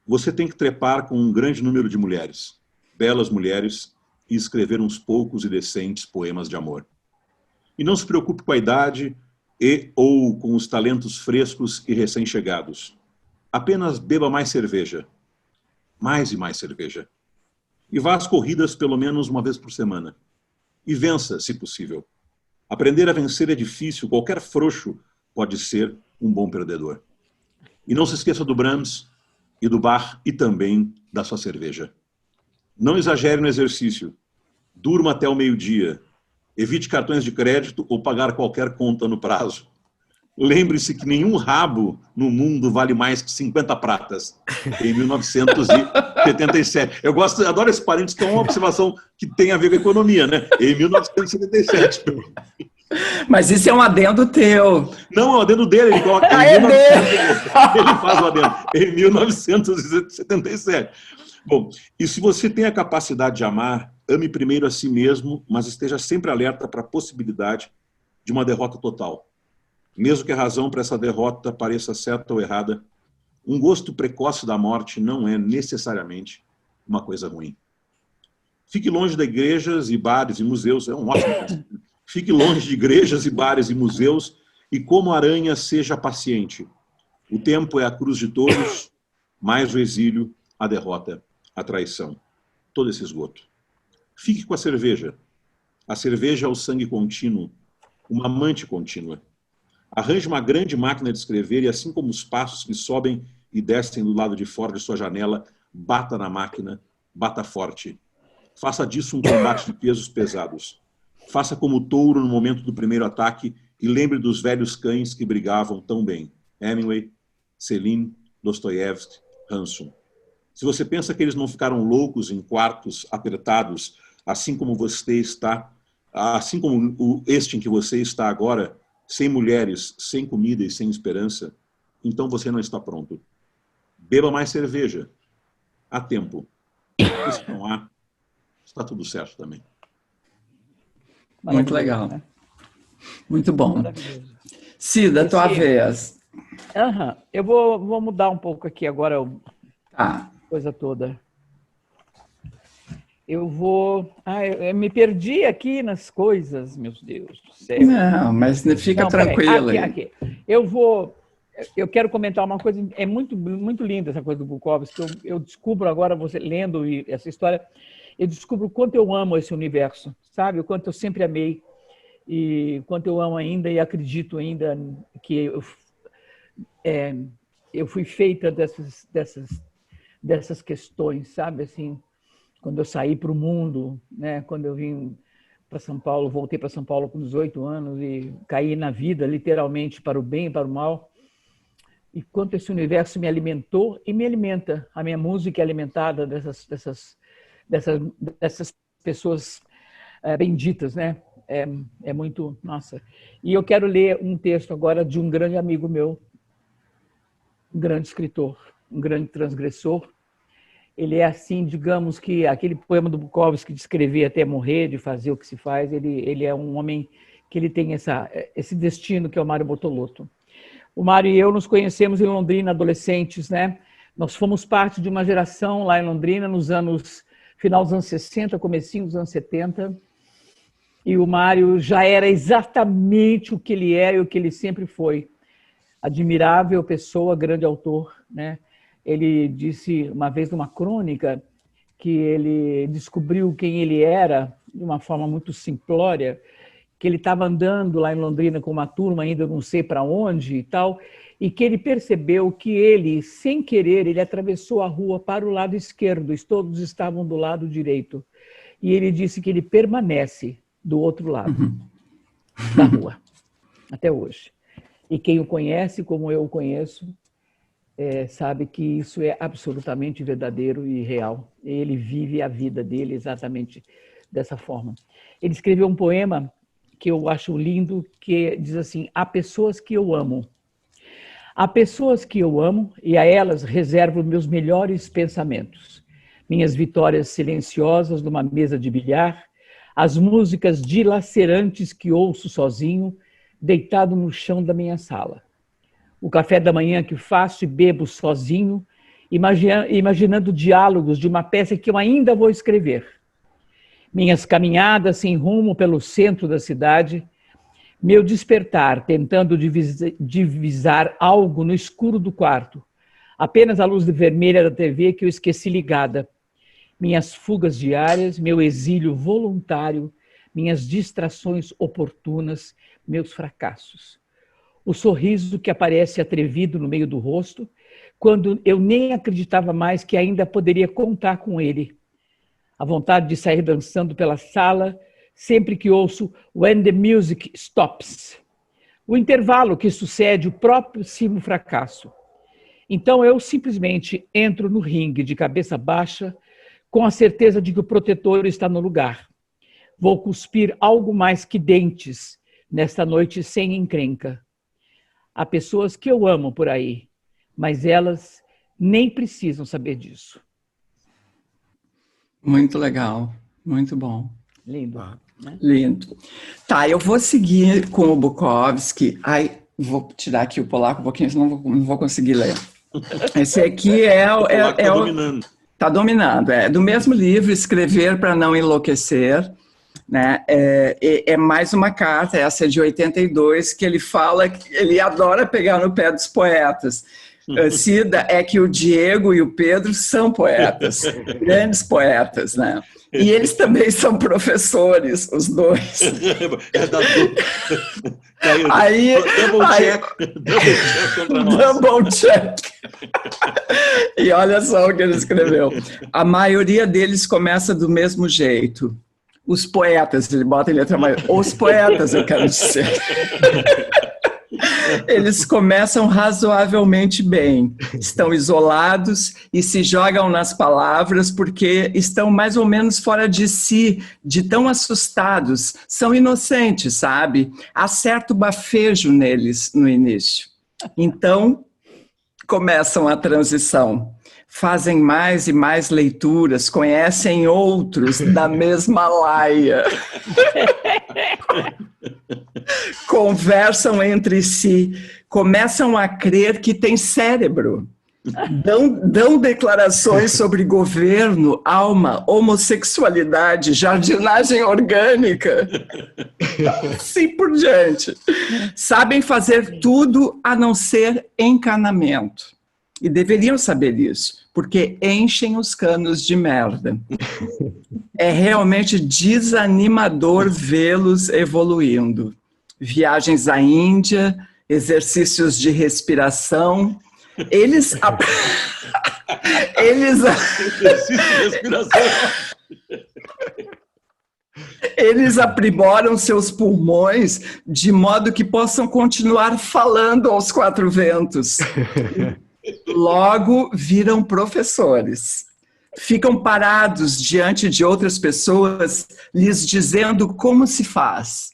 Você tem que trepar com um grande número de mulheres, belas mulheres, e escrever uns poucos e decentes poemas de amor. E não se preocupe com a idade ou com os talentos frescos e recém-chegados. Apenas beba mais cerveja. Mais e mais cerveja. E vá às corridas pelo menos uma vez por semana. E vença, se possível. Aprender a vencer é difícil, qualquer frouxo pode ser um bom perdedor. E não se esqueça do Brahms e do Bach e também da sua cerveja. Não exagere no exercício. Durma até o meio-dia. Evite cartões de crédito ou pagar qualquer conta no prazo. Lembre-se que nenhum rabo no mundo vale mais que 50 pratas, em 1977. Eu adoro esse parênteses, que é uma observação que tem a ver com a economia, né? Em 1977. Mas isso é um adendo teu. Não, é um adendo dele. Ele coloca, ele faz o adendo. Em 1977. Bom, e se você tem a capacidade de amar, ame primeiro a si mesmo, mas esteja sempre alerta para a possibilidade de uma derrota total. Mesmo que a razão para essa derrota pareça certa ou errada, um gosto precoce da morte não é necessariamente uma coisa ruim. Fique longe de igrejas e bares e museus, é um ótimo conceito. Fique longe de igrejas e bares e museus e, como aranha, seja paciente. O tempo é a cruz de todos, mais o exílio, a derrota, a traição. Todo esse esgoto. Fique com a cerveja. A cerveja é o sangue contínuo, uma amante contínua. Arranje uma grande máquina de escrever e, assim como os passos que sobem e descem do lado de fora de sua janela, bata na máquina, bata forte. Faça disso um combate de pesos pesados. Faça como o touro no momento do primeiro ataque e lembre dos velhos cães que brigavam tão bem. Hemingway, Celine, Dostoiévski, Hanson. Se você pensa que eles não ficaram loucos em quartos apertados, assim como você está, assim como este em que você está agora, sem mulheres, sem comida e sem esperança, então você não está pronto. Beba mais cerveja. Há tempo. E se não há, está tudo certo também. Muito legal. Né? Muito bom. Cida, tua vez. Eu vou mudar um pouco aqui agora a coisa toda. Eu me perdi aqui nas coisas, meu Deus do céu. Não, mas fica tranquila. Aqui. Eu quero comentar uma coisa, é muito, muito linda essa coisa do Bukowski, que eu descubro agora, você lendo essa história, eu descubro o quanto eu amo esse universo, sabe? O quanto eu sempre amei, e quanto eu amo ainda e acredito ainda que eu fui feita dessas questões, sabe? Assim, quando eu saí para o mundo, né? Quando eu vim para São Paulo, voltei para São Paulo com 18 anos e caí na vida, literalmente, para o bem e para o mal. E quanto esse universo me alimentou e me alimenta. A minha música é alimentada dessas pessoas benditas, né? É muito... Nossa. E eu quero ler um texto agora de um grande amigo meu, um grande escritor, um grande transgressor. Ele é assim, digamos que aquele poema do Bukowski de escrever até morrer, de fazer o que se faz, ele é um homem que ele tem esse destino que é o Mário Bortolotto. O Mário e eu nos conhecemos em Londrina, adolescentes, né? Nós fomos parte de uma geração lá em Londrina, final dos anos 60, comecinho dos anos 70, e o Mário já era exatamente o que ele é e o que ele sempre foi. Admirável pessoa, grande autor, né? Ele disse uma vez numa crônica que ele descobriu quem ele era de uma forma muito simplória, que ele estava andando lá em Londrina com uma turma, ainda não sei para onde e tal, e que ele percebeu que ele, sem querer, ele atravessou a rua para o lado esquerdo, e todos estavam do lado direito. E ele disse que ele permanece do outro lado da rua, até hoje. E quem o conhece, como eu o conheço, sabe que isso é absolutamente verdadeiro e real. Ele vive a vida dele exatamente dessa forma. Ele escreveu um poema que eu acho lindo, que diz assim: há pessoas que eu amo. Há pessoas que eu amo e a elas reservo meus melhores pensamentos, minhas vitórias silenciosas numa mesa de bilhar, as músicas dilacerantes que ouço sozinho, deitado no chão da minha sala. O café da manhã que faço e bebo sozinho, imaginando diálogos de uma peça que eu ainda vou escrever. Minhas caminhadas sem rumo pelo centro da cidade, meu despertar tentando divisar algo no escuro do quarto, apenas a luz vermelha da TV que eu esqueci ligada, minhas fugas diárias, meu exílio voluntário, minhas distrações oportunas, meus fracassos. O sorriso que aparece atrevido no meio do rosto, quando eu nem acreditava mais que ainda poderia contar com ele. A vontade de sair dançando pela sala, sempre que ouço When the Music Stops. O intervalo que sucede o próximo fracasso. Então eu simplesmente entro no ringue de cabeça baixa, com a certeza de que o protetor está no lugar. Vou cuspir algo mais que dentes nesta noite sem encrenca. Há pessoas que eu amo por aí, mas elas nem precisam saber disso. Muito legal, muito bom. Lindo. Né? Lindo. Tá, eu vou seguir com o Bukowski. Ai, vou tirar aqui o polaco um pouquinho, senão não vou conseguir ler. Esse aqui tá dominando. Está dominando, é do mesmo livro, Escrever para Não Enlouquecer, né? É mais uma carta, essa é de 82, que ele fala que ele adora pegar no pé dos poetas. Cida é que o Diego e o Pedro são poetas, grandes poetas, né? E eles também são professores, os dois. Aí, double check. E olha só o que ele escreveu. A maioria deles começa do mesmo jeito. Os poetas, ele bota em letra maior. Os poetas, eu quero dizer. Eles começam razoavelmente bem, estão isolados e se jogam nas palavras porque estão mais ou menos fora de si, de tão assustados, são inocentes, sabe? Há certo bafejo neles no início. Então, começam a transição. Fazem mais e mais leituras, conhecem outros da mesma laia. Conversam entre si, começam a crer que têm cérebro. Dão declarações sobre governo, alma, homossexualidade, jardinagem orgânica. Assim por diante. Sabem fazer tudo a não ser encanamento. E deveriam saber isso, porque enchem os canos de merda. É realmente desanimador vê-los evoluindo. Viagens à Índia, exercícios de respiração. Eles aprimoram seus pulmões de modo que possam continuar falando aos quatro ventos. Logo viram professores. Ficam parados diante de outras pessoas, lhes dizendo como se faz.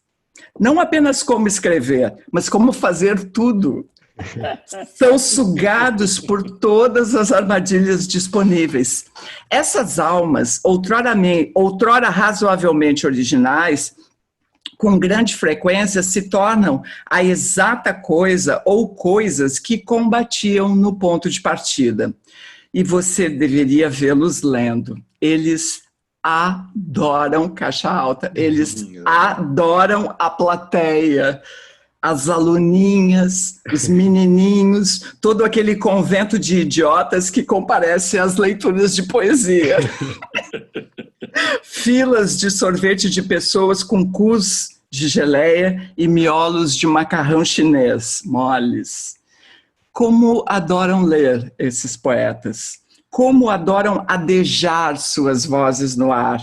Não apenas como escrever, mas como fazer tudo. São sugados por todas as armadilhas disponíveis. Essas almas, outrora razoavelmente originais, com grande frequência se tornam a exata coisa ou coisas que combatiam no ponto de partida. E você deveria vê-los lendo. Eles adoram caixa alta, eles adoram a plateia, as aluninhas, os menininhos, todo aquele convento de idiotas que comparece às leituras de poesia. Filas de sorvete de pessoas com cus de geleia e miolos de macarrão chinês, moles. Como adoram ler esses poetas. Como adoram adejar suas vozes no ar.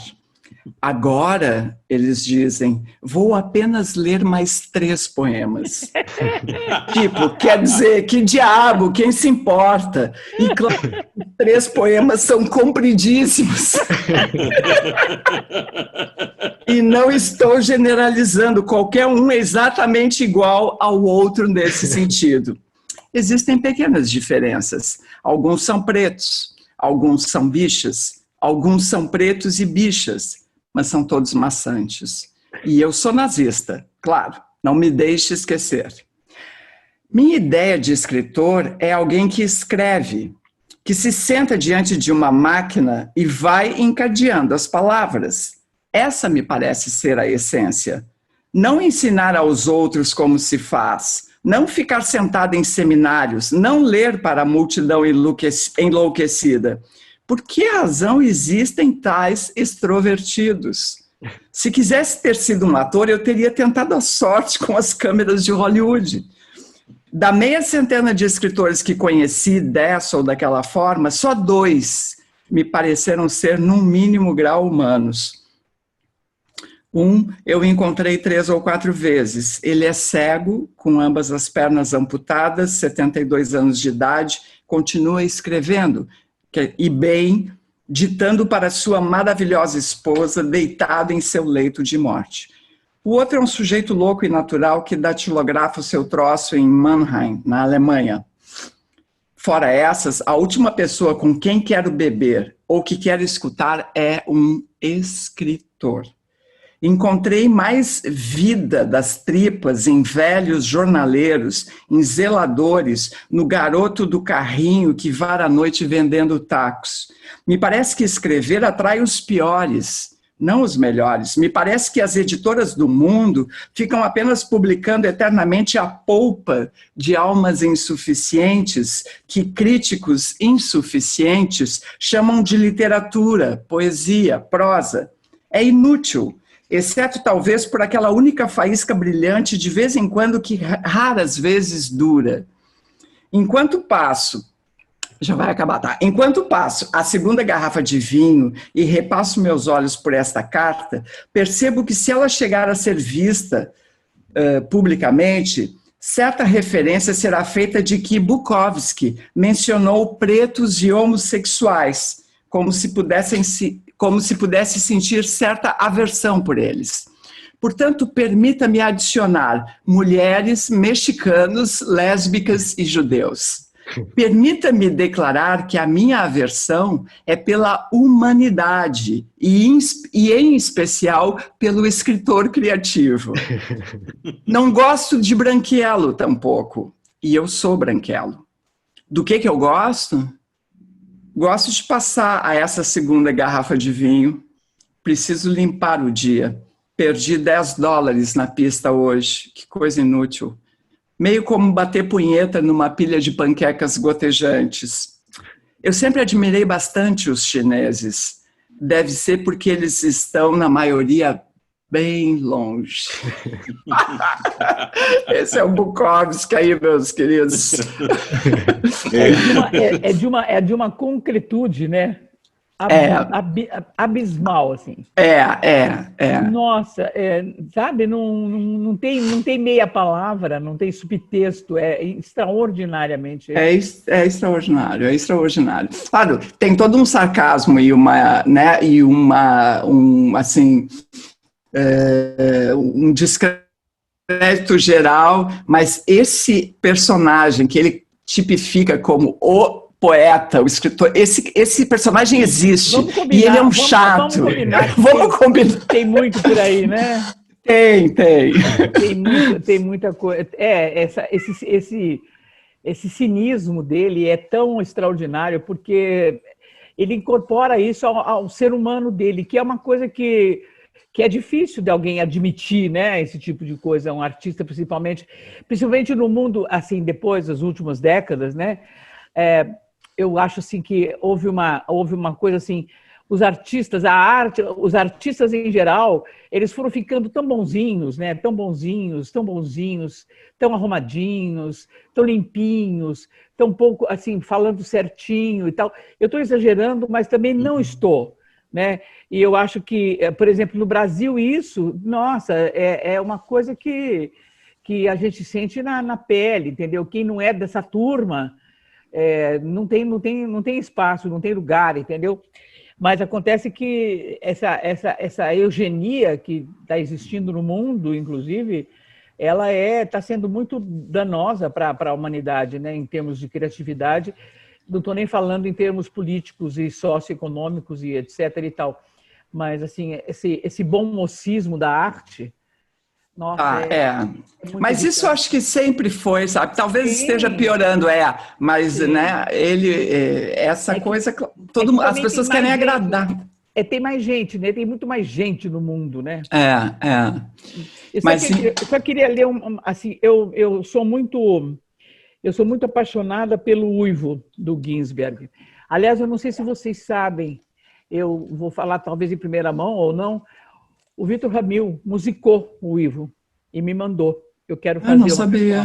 Agora, eles dizem, vou apenas ler mais 3 poemas. Tipo, quer dizer, que diabo, quem se importa? E claro, 3 poemas são compridíssimos. E não estou generalizando, qualquer um é exatamente igual ao outro nesse sentido. Existem pequenas diferenças. Alguns são pretos, alguns são bichas, alguns são pretos e bichas, mas são todos maçantes. E eu sou nazista, claro, não me deixe esquecer. Minha ideia de escritor é alguém que escreve, que se senta diante de uma máquina e vai encadeando as palavras. Essa me parece ser a essência. Não ensinar aos outros como se faz, não ficar sentado em seminários, não ler para a multidão enlouquecida. Por que razão existem tais extrovertidos? Se quisesse ter sido um ator, eu teria tentado a sorte com as câmeras de Hollywood. Da meia centena de escritores que conheci dessa ou daquela forma, só 2 me pareceram ser, num mínimo grau, humanos. Um eu encontrei 3 ou 4 vezes. Ele é cego, com ambas as pernas amputadas, 72 anos de idade, continua escrevendo, e bem, ditando para sua maravilhosa esposa, deitado em seu leito de morte. O outro é um sujeito louco e natural que datilografa o seu troço em Mannheim, na Alemanha. Fora essas, a última pessoa com quem quero beber ou que quero escutar é um escritor. Encontrei mais vida das tripas em velhos jornaleiros, em zeladores, no garoto do carrinho que vara a noite vendendo tacos. Me parece que escrever atrai os piores, não os melhores. Me parece que as editoras do mundo ficam apenas publicando eternamente a polpa de almas insuficientes que críticos insuficientes chamam de literatura, poesia, prosa. É inútil, exceto talvez por aquela única faísca brilhante de vez em quando que raras vezes dura. Enquanto passo a segunda garrafa de vinho e repasso meus olhos por esta carta, percebo que se ela chegar a ser vista publicamente, certa referência será feita de que Bukowski mencionou pretos e homossexuais, como se pudesse sentir certa aversão por eles. Portanto, permita-me adicionar mulheres, mexicanos, lésbicas e judeus. Permita-me declarar que a minha aversão é pela humanidade e em especial pelo escritor criativo. Não gosto de branquelo tampouco, e eu sou branquelo. Do que eu gosto? Gosto de passar a essa segunda garrafa de vinho. Preciso limpar o dia. Perdi $10 na pista hoje, que coisa inútil. Meio como bater punheta numa pilha de panquecas gotejantes. Eu sempre admirei bastante os chineses. Deve ser porque eles estão, na maioria, bem longe. Esse é o Bukowski aí, meus queridos. É de uma concretude, né? Abismal, assim. Nossa, sabe, não tem meia palavra, não tem subtexto, é extraordinariamente. É extraordinário, é extraordinário. Claro, tem todo um sarcasmo e um descrédito geral, mas esse personagem que ele tipifica como o poeta, o escritor, esse personagem existe e ele é um chato. Vamos combinar. Tem muito por aí, né? Tem muita coisa. Esse cinismo dele é tão extraordinário porque ele incorpora isso ao ser humano dele, que é uma coisa que é difícil de alguém admitir, né? Esse tipo de coisa, um artista principalmente no mundo, assim, depois das últimas décadas, né? Eu acho assim que houve uma coisa assim, os artistas em geral, eles foram ficando tão bonzinhos, né? Tão bonzinhos, tão arrumadinhos, tão limpinhos, tão pouco assim, falando certinho e tal. Eu estou exagerando, mas também não estou, né? E eu acho que, por exemplo, no Brasil isso, nossa, é uma coisa que a gente sente na pele, entendeu? Quem não é dessa turma não tem espaço, não tem lugar, entendeu? Mas acontece que essa eugenia que está existindo no mundo, inclusive, ela está sendo muito danosa para a humanidade, né, em termos de criatividade. Não estou nem falando em termos políticos e socioeconômicos e etc. e tal. Mas, assim, esse bom mocismo da arte, nossa, Mas isso eu acho que sempre foi, sabe? Talvez esteja piorando, mas, né, essa coisa, as pessoas querem agradar. Tem mais gente, né? Tem muito mais gente no mundo, né? Eu só queria ler assim, eu sou muito apaixonada pelo Uivo do Ginsberg. Aliás, eu não sei se vocês sabem, eu vou falar talvez em primeira mão ou não. O Vitor Ramil musicou o Uivo e me mandou. Eu quero fazer não sabia.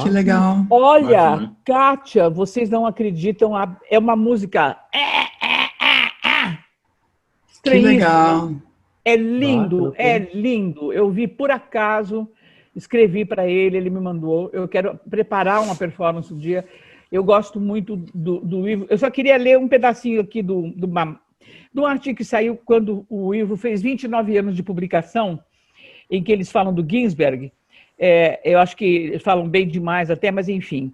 Que legal. Olha, Kátia, vocês não acreditam, é uma música que legal. É lindo, é lindo. Eu vi por acaso, escrevi para ele me mandou. Eu quero preparar uma performance um dia. Eu gosto muito do Ivo. Eu só queria ler um pedacinho aqui do artigo que saiu quando o Ivo fez 29 anos de publicação, em que eles falam do Ginsberg. Eu acho que eles falam bem demais até, mas enfim.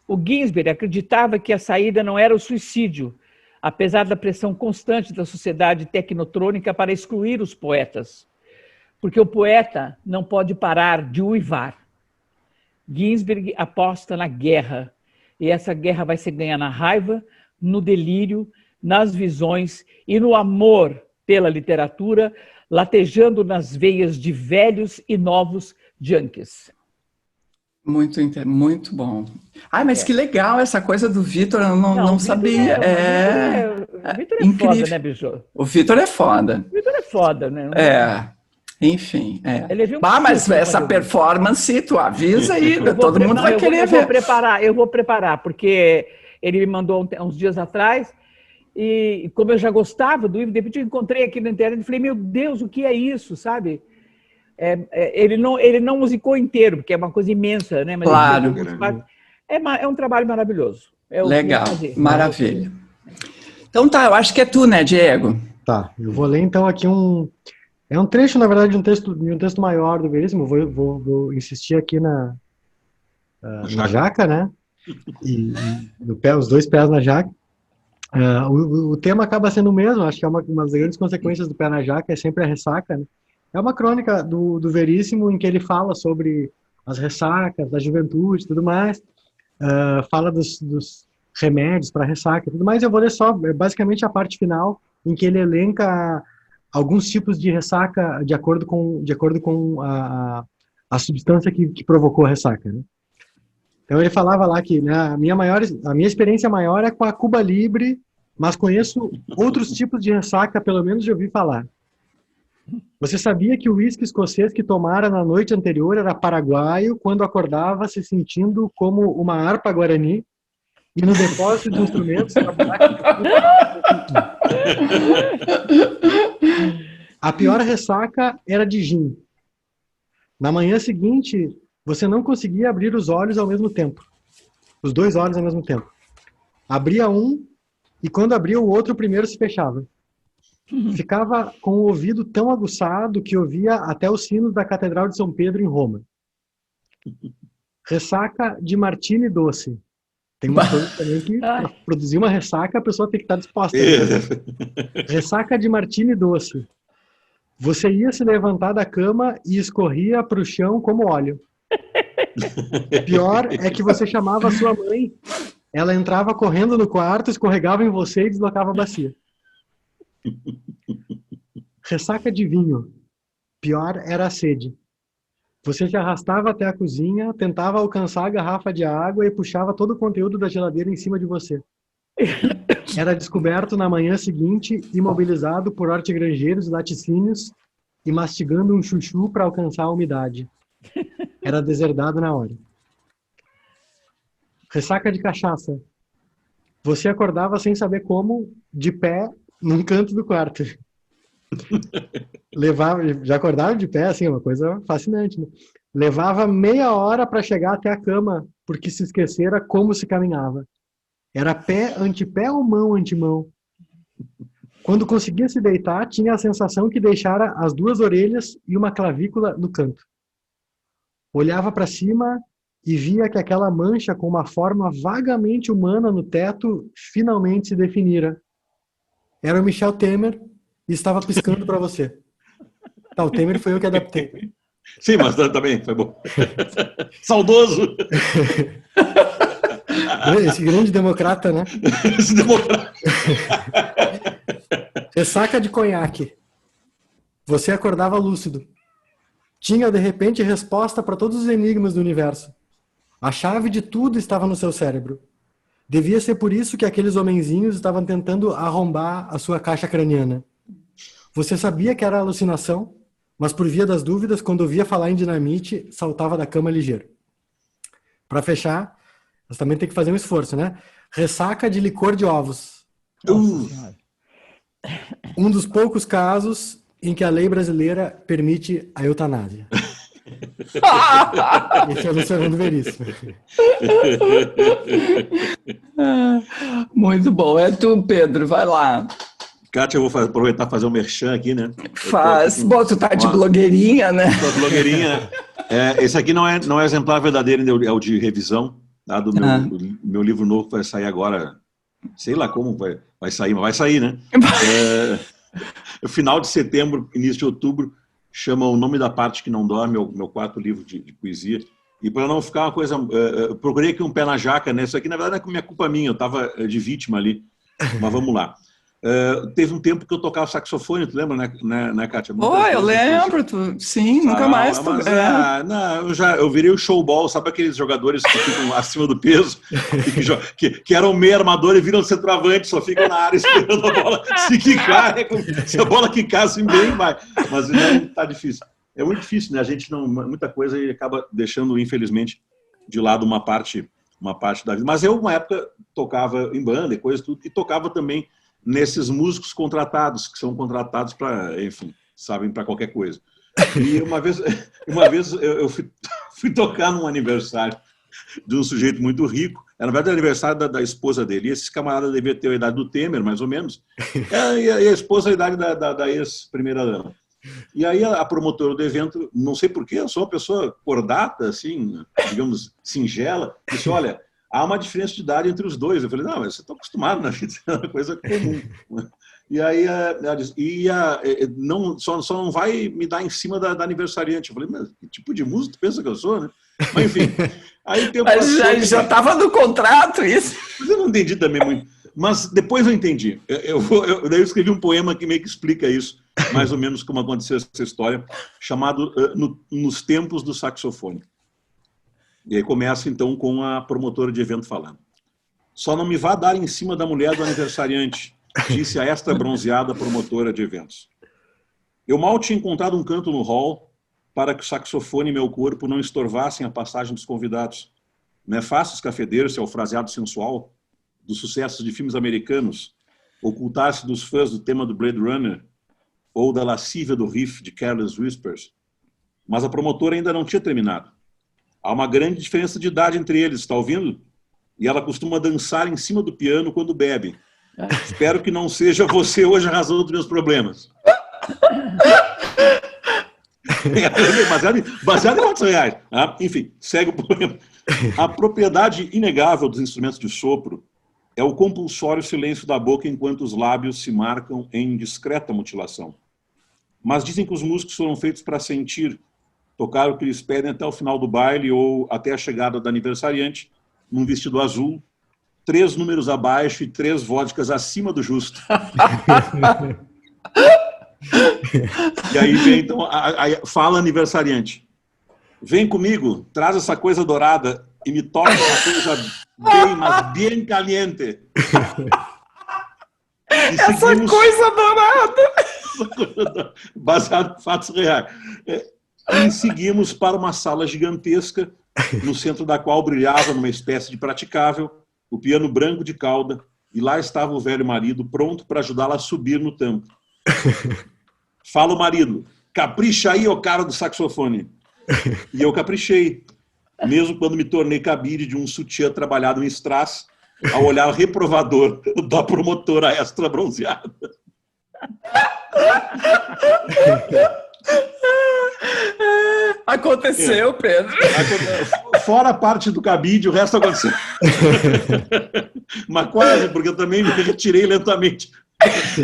O Ginsberg acreditava que a saída não era o suicídio, apesar da pressão constante da sociedade tecnotrônica para excluir os poetas. Porque o poeta não pode parar de uivar. Ginsberg aposta na guerra, e essa guerra vai ser ganha na raiva, no delírio, nas visões e no amor pela literatura, latejando nas veias de velhos e novos junkies. Muito bom. Mas que legal essa coisa do Vitor, eu não sabia. O Vitor é foda, né, bicho? O Vitor é foda. O Vitor é foda, né? Enfim. Mas essa performance, tu avisa aí, todo mundo vai querer ver. Eu vou preparar, porque ele me mandou uns dias atrás, e como eu já gostava do Ivo, de repente eu encontrei aqui na internet e falei, meu Deus, o que é isso, sabe? Ele não musicou inteiro, porque é uma coisa imensa, né? Mas claro. É um trabalho maravilhoso. Legal, maravilha. Então tá, eu acho que é tu, né, Diego? Tá, eu vou ler então aqui é um trecho, na verdade, de um texto maior do Veríssimo. Vou insistir aqui na jaca, né? E no pé, os dois pés na jaca. O tema acaba sendo o mesmo, acho que é uma das grandes consequências do pé na jaca, é sempre a ressaca, né? É uma crônica do Veríssimo em que ele fala sobre as ressacas, da juventude e tudo mais, fala dos remédios para ressaca e tudo mais. Eu vou ler só, basicamente, a parte final, em que ele elenca alguns tipos de ressaca de acordo com a substância que provocou a ressaca, né? Então ele falava lá que, né, a minha experiência maior é com a Cuba Libre, mas conheço outros tipos de ressaca, pelo menos já ouvi falar. Você sabia que o uísque escocês que tomara na noite anterior era paraguaio, quando acordava se sentindo como uma harpa guarani, e no depósito de instrumentos a pior ressaca era de gin. Na manhã seguinte, você não conseguia abrir os olhos ao mesmo tempo. Os dois olhos ao mesmo tempo. Abria um, e quando abria o outro, o primeiro se fechava. Ficava com o ouvido tão aguçado que ouvia até os sinos da Catedral de São Pedro em Roma. Ressaca de martini doce. Tem uma coisa também que, para produzir uma ressaca, a pessoa tem que estar disposta. Ressaca de martini doce. Você ia se levantar da cama e escorria para o chão como óleo. Pior é que você chamava a sua mãe, ela entrava correndo no quarto, escorregava em você e deslocava a bacia. Ressaca de vinho. Pior era a sede. Você se arrastava até a cozinha, tentava alcançar a garrafa de água e puxava todo o conteúdo da geladeira em cima de você. Era descoberto na manhã seguinte, imobilizado por hortigranjeiros e laticínios e mastigando um chuchu para alcançar a umidade. Era deserdado na hora. Ressaca de cachaça. Você acordava sem saber como, de pé, num canto do quarto. Já acordava de pé, assim, uma coisa fascinante, né? Levava meia hora para chegar até a cama, porque se esquecera como se caminhava. Era pé antepé ou mão antemão. Quando conseguia se deitar, tinha a sensação que deixara as 2 orelhas e uma clavícula no canto. Olhava para cima e via que aquela mancha com uma forma vagamente humana no teto finalmente se definira. Era o Michel Temer e estava piscando para você. Tá, o Temer foi eu que adaptei. Sim, mas também foi bom. Saudoso! Esse grande democrata, né? Esse democrata. Ressaca de conhaque. Você acordava lúcido. Tinha, de repente, resposta para todos os enigmas do universo. A chave de tudo estava no seu cérebro. Devia ser por isso que aqueles homenzinhos estavam tentando arrombar a sua caixa craniana. Você sabia que era alucinação, mas por via das dúvidas, quando ouvia falar em dinamite, saltava da cama ligeiro. Para fechar, nós também tem que fazer um esforço, né? Ressaca de licor de ovos. Um dos poucos casos em que a lei brasileira permite a eutanásia. Esse é o Luciano Veríssimo. Muito bom. É tu, Pedro. Vai lá. Kátia, eu vou aproveitar e fazer um merchan aqui, né? Faz. Bom, tu tá de blogueirinha, né? Tô blogueirinha. Esse aqui não é exemplar verdadeiro, é o de revisão, tá? Do meu livro novo que vai sair agora. Sei lá como vai sair, mas vai sair, né? Final de setembro, início de outubro, chama O Nome da Parte que Não Dorme, meu 4º livro de poesia. E para não ficar uma coisa... eu procurei aqui um pé na jaca, né? Isso aqui, na verdade, é culpa minha, eu estava de vítima ali. Mas vamos lá. Teve um tempo que eu tocava saxofone, tu lembra, né, Kátia? Eu lembro, sim, nunca mais. Eu virei o showball, sabe aqueles jogadores que ficam acima do peso, que eram meio armador e viram centroavante, só ficam na área esperando a bola se quicar, se a bola quicar assim bem, vai. Mas não, tá difícil. É muito difícil, né? A gente muita coisa e acaba deixando, infelizmente, de lado uma parte da vida. Mas eu, uma época, tocava em banda e coisa tudo, e tocava também nesses músicos contratados, que são contratados para, enfim, sabem, para qualquer coisa. E uma vez eu fui tocar num aniversário de um sujeito muito rico, era, na verdade, o aniversário da esposa dele, e esse camarada devia ter a idade do Temer, mais ou menos, e a esposa a idade da ex-primeira-dama. E aí a promotora do evento, não sei porquê, eu sou uma pessoa cordata, assim, digamos, singela, disse, olha, há uma diferença de idade entre os dois. Eu falei, não, mas você está acostumado na vida, é uma coisa comum. E aí ela disse, só não vai me dar em cima da aniversariante. Eu falei, mas que tipo de músico tu pensa que eu sou, né? Mas enfim. Aí já estava no contrato isso. Mas eu não entendi também muito. Mas depois eu entendi. Daí eu escrevi um poema que meio que explica isso, mais ou menos como aconteceu essa história, chamado Nos Tempos do Saxofone. E aí começa, então, com a promotora de evento falando. Só não me vá dar em cima da mulher do aniversariante, disse a esta bronzeada promotora de eventos. Eu mal tinha encontrado um canto no hall para que o saxofone e meu corpo não estorvassem a passagem dos convidados. Não é fácil escafeder-se ao fraseado sensual dos sucessos de filmes americanos, ocultar-se dos fãs do tema do Blade Runner ou da lascívia do riff de Careless Whispers. Mas a promotora ainda não tinha terminado. Há uma grande diferença de idade entre eles, está ouvindo? E ela costuma dançar em cima do piano quando bebe. Espero que não seja você hoje a razão dos meus problemas. Baseado em fatos reais. Enfim, segue o poema. A propriedade inegável dos instrumentos de sopro é o compulsório silêncio da boca enquanto os lábios se marcam em discreta mutilação. Mas dizem que os músicos foram feitos para sentir, tocar o que eles pedem até o final do baile ou até a chegada do aniversariante, num vestido azul, 3 números abaixo e 3 vodkas acima do justo. E aí vem, então, fala aniversariante. Vem comigo, traz essa coisa dourada e me toca essa coisa bem, mas bem caliente. Essa coisa dourada! Baseado em fatos reais. E seguimos para uma sala gigantesca, no centro da qual brilhava, numa espécie de praticável, o piano branco de cauda, e lá estava o velho marido, pronto para ajudá-la a subir no tampo. Fala o marido, capricha aí, ô cara do saxofone. E eu caprichei. Mesmo quando me tornei cabide de um sutiã trabalhado em strass, ao olhar reprovador da promotora extra bronzeada. Aconteceu, Pedro. Fora a parte do cabide, o resto aconteceu. Mas quase, porque eu também me retirei lentamente.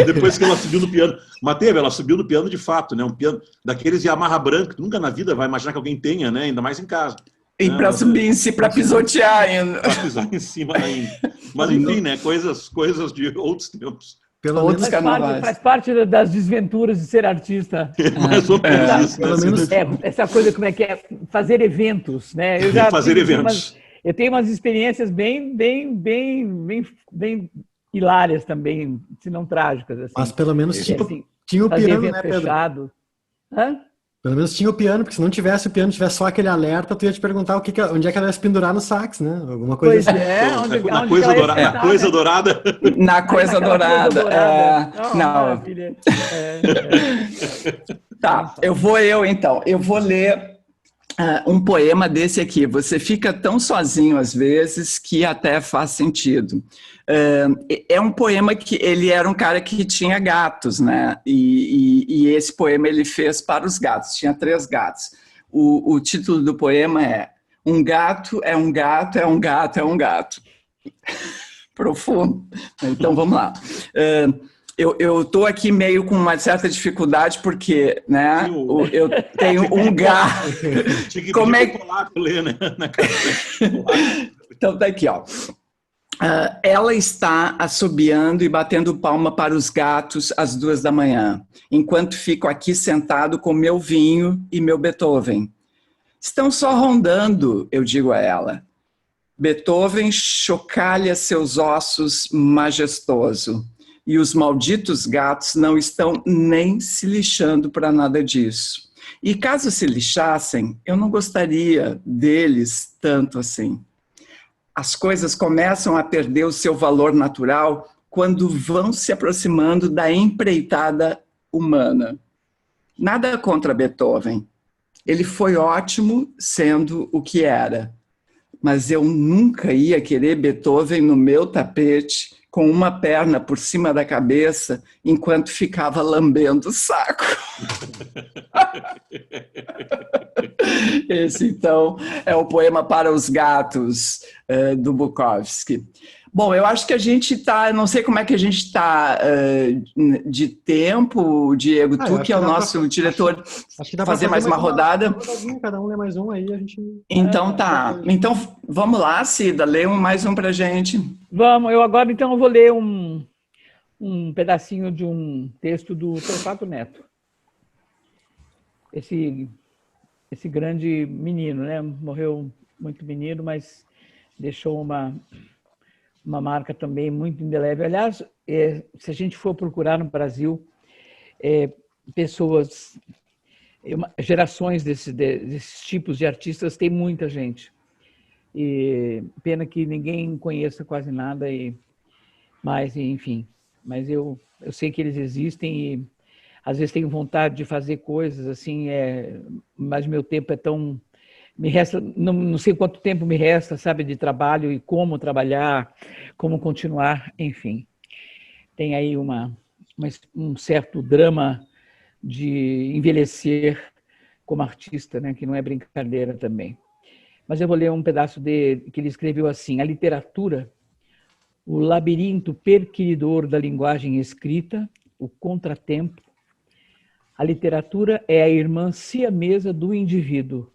Depois que ela subiu no piano. Mas teve, ela subiu no piano de fato, né? Um piano daqueles Yamaha branco, que nunca na vida vai imaginar que alguém tenha, né? Ainda mais em casa. E para subir em si, para pisotear ainda. Para pisar em cima ainda. Mas enfim, né? Coisas de outros tempos. Pelo Outros menos faz parte das desventuras de ser artista. Mais ou menos isso. Pelo menos Essa coisa, como é que é? Fazer eventos, né? Fazer eventos. Eu tenho umas experiências bem hilárias também, se não trágicas. Assim. Mas pelo menos tinha o piano, né, Pedro? Fechado. Hã? Pelo menos tinha o piano, porque se não tivesse o piano, tivesse só aquele alerta, tu ia te perguntar onde é que ela ia se pendurar no sax, né? Alguma coisa pois assim. Na coisa dourada. Na coisa dourada. Não. Tá, eu vou então. Eu vou ler um poema desse aqui. Você fica tão sozinho às vezes que até faz sentido. É um poema que ele era um cara que tinha gatos, né? E esse poema ele fez para os gatos. Tinha 3 gatos. O título do poema é Um gato é um gato é um gato é um gato. Profundo. Então vamos lá. Eu estou aqui meio com uma certa dificuldade porque, né? Eu tenho um gato. Como é que ler, né? Então tá aqui, ó. Ela está assobiando e batendo palma para os gatos às 2 da manhã, enquanto fico aqui sentado com meu vinho e meu Beethoven. Estão só rondando, eu digo a ela. Beethoven chocalha seus ossos majestoso, e os malditos gatos não estão nem se lixando para nada disso. E caso se lixassem, eu não gostaria deles tanto assim. As coisas começam a perder o seu valor natural quando vão se aproximando da empreitada humana. Nada contra Beethoven. Ele foi ótimo sendo o que era. Mas eu nunca ia querer Beethoven no meu tapete com uma perna por cima da cabeça enquanto ficava lambendo o saco. Esse, então, é o poema para os gatos do Bukowski. Bom, eu acho que a gente está, não sei como é que a gente está de tempo, Diego, tu que é o nosso diretor, acho que dá fazer mais uma rodada. Cada um lê mais um aí, a gente... Então tá, então vamos lá, Cida, lê mais um pra gente. Vamos, eu agora então eu vou ler um pedacinho de um texto do Torquato Neto. Esse grande menino, né? Morreu muito menino, mas deixou uma marca também muito indelével. Aliás, se a gente for procurar no Brasil, pessoas, gerações desses tipos de artistas, tem muita gente. E pena que ninguém conheça quase nada, mas enfim. Mas eu sei que eles existem e às vezes tenho vontade de fazer coisas assim, mas meu tempo é tão... Me resta, não sei quanto tempo me resta, sabe, de trabalho e como trabalhar, como continuar, enfim. Tem aí um certo drama de envelhecer como artista, né, que não é brincadeira também. Mas eu vou ler um pedaço que ele escreveu assim: a literatura, o labirinto perquiridor da linguagem escrita, o contratempo. A literatura é a irmã siamesa do indivíduo.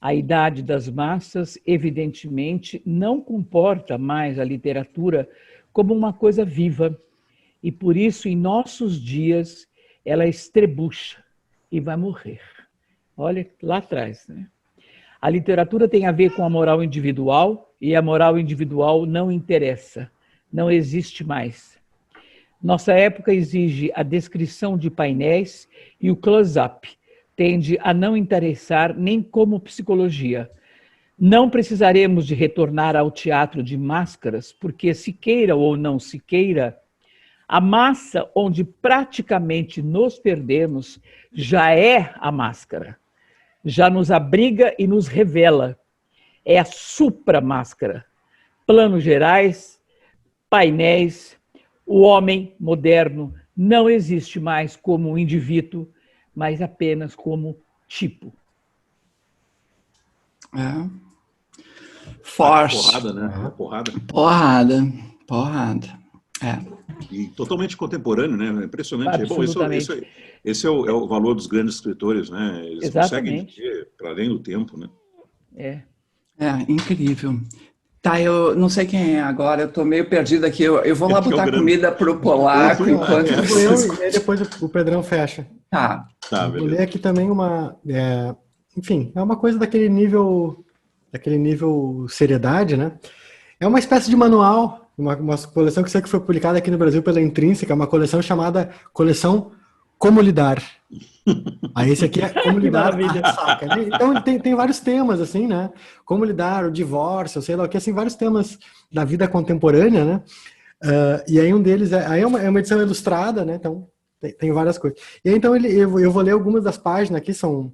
A idade das massas, evidentemente, não comporta mais a literatura como uma coisa viva, e por isso, em nossos dias, ela estrebucha e vai morrer. Olha, lá atrás, né? A literatura tem a ver com a moral individual, e a moral individual não interessa, não existe mais. Nossa época exige a descrição de painéis e o close-up tende a não interessar nem como psicologia. Não precisaremos de retornar ao teatro de máscaras, porque se queira ou não se queira, a massa onde praticamente nos perdemos já é a máscara. já nos abriga e nos revela. É a supramáscara. Planos gerais, painéis, o homem moderno não existe mais como um indivíduo, mas apenas como tipo. Forte. Porrada, né? Porrada. Porrada. E totalmente contemporâneo, né? Impressionante. Bom, esse é o valor dos grandes escritores, né? Eles Exatamente. conseguem ver para além do tempo, né? Incrível. Tá, eu não sei quem é agora, eu tô meio perdido aqui. Eu vou lá botar comida pro polaco enquanto... E depois o Pedrão fecha. Tá, vou ler aqui também uma... enfim, é uma coisa daquele nível seriedade, né? É uma espécie de manual, uma coleção que sei que foi publicada aqui no Brasil pela Intrínseca, uma coleção chamada Coleção Como Lidar. Aí esse aqui é Como Lidar a Ressaca. Então tem vários temas, assim, né? Como lidar, o divórcio, sei lá o que, assim, vários temas da vida contemporânea, né? E aí um deles é uma edição ilustrada, né? Então tem várias coisas. E aí, então eu vou ler algumas das páginas aqui, são,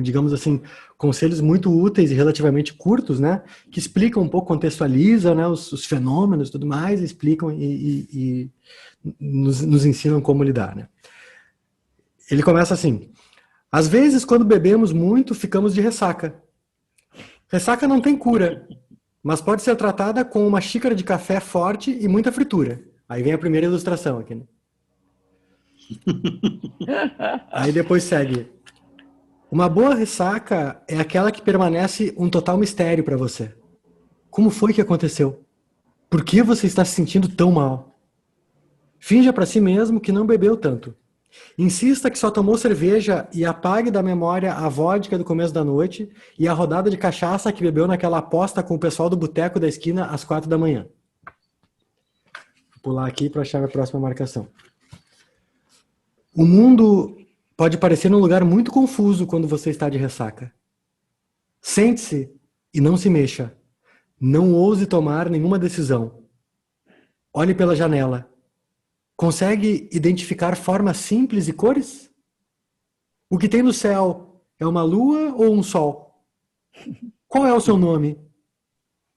digamos assim, conselhos muito úteis e relativamente curtos, né? Que explicam um pouco, contextualizam, né, os fenômenos e tudo mais, explicam e nos ensinam como lidar, né? Ele começa assim: às vezes, quando bebemos muito, ficamos de ressaca. Ressaca não tem cura, mas pode ser tratada com uma xícara de café forte e muita fritura. Aí vem a primeira ilustração aqui, né? Aí depois segue: uma boa ressaca é aquela que permanece um total mistério para você. Como foi que aconteceu? Por que você está se sentindo tão mal? Finja para si mesmo que não bebeu tanto. Insista que só tomou cerveja e apague da memória a vodka do começo da noite e a rodada de cachaça que bebeu naquela aposta com o pessoal do boteco da esquina às 4 da manhã. Vou pular aqui para achar a próxima marcação. O mundo pode parecer um lugar muito confuso quando você está de ressaca. Sente-se e não se mexa. Não ouse tomar nenhuma decisão. Olhe pela janela. Consegue identificar formas simples e cores? O que tem no céu é uma lua ou um sol? Qual é o seu nome?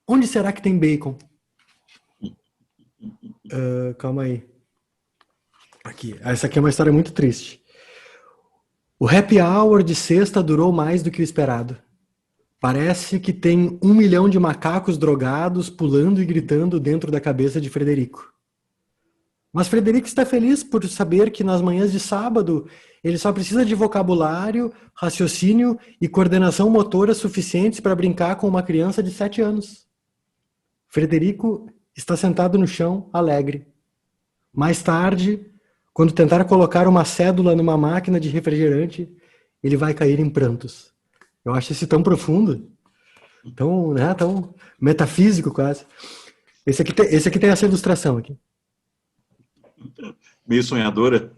Onde será que tem bacon? Calma aí. Aqui. Essa aqui é uma história muito triste. O happy hour de sexta durou mais do que o esperado. Parece que tem 1 milhão de macacos drogados pulando e gritando dentro da cabeça de Frederico. Mas Frederico está feliz por saber que nas manhãs de sábado ele só precisa de vocabulário, raciocínio e coordenação motora suficientes para brincar com uma criança de 7 anos. Frederico está sentado no chão, alegre. Mais tarde, quando tentar colocar uma cédula numa máquina de refrigerante, ele vai cair em prantos. Eu acho esse tão profundo, tão metafísico quase. Esse aqui tem essa ilustração aqui. Meio sonhadora.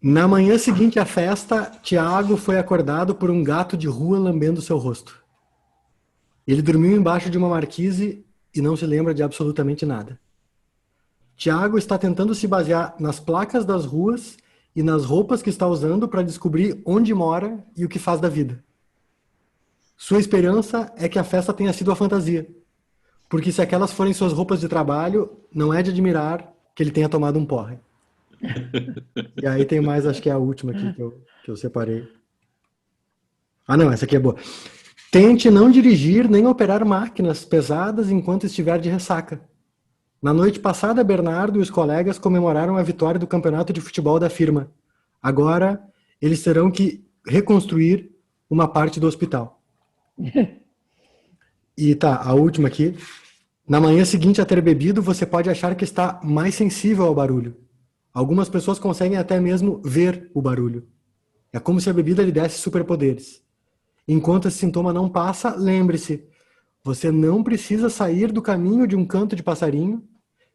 Na manhã seguinte à festa, Tiago foi acordado por um gato de rua lambendo seu rosto. Ele dormiu embaixo de uma marquise e não se lembra de absolutamente nada. Tiago está tentando se basear nas placas das ruas e nas roupas que está usando para descobrir onde mora e o que faz da vida. Sua esperança é que a festa tenha sido a fantasia, porque se aquelas forem suas roupas de trabalho, não é de admirar que ele tenha tomado um porre. E aí tem mais, acho que é a última aqui que eu separei. Ah, não, essa aqui é boa. Tente não dirigir nem operar máquinas pesadas enquanto estiver de ressaca. Na noite passada, Bernardo e os colegas comemoraram a vitória do campeonato de futebol da firma. Agora, eles terão que reconstruir uma parte do hospital. E tá, a última aqui. Na manhã seguinte a ter bebido, você pode achar que está mais sensível ao barulho. Algumas pessoas conseguem até mesmo ver o barulho. É como se a bebida lhe desse superpoderes. Enquanto esse sintoma não passa, lembre-se, você não precisa sair do caminho de um canto de passarinho,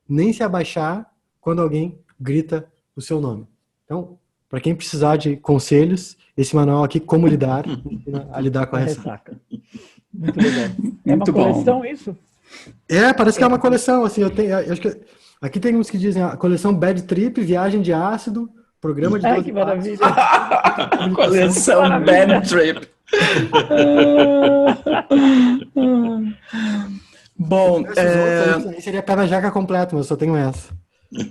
nem se abaixar quando alguém grita o seu nome. Então, para quem precisar de conselhos, esse manual aqui, Como Lidar, a lidar com a ressaca. Muito legal. É uma coleção isso? Parece que é uma coleção, assim, eu acho que aqui tem uns que dizem a coleção Bad Trip, Viagem de Ácido, Programa de 12 que maravilha! Coleção Bad Trip. Bom, seria pé na jaca completo, mas eu só tenho essa.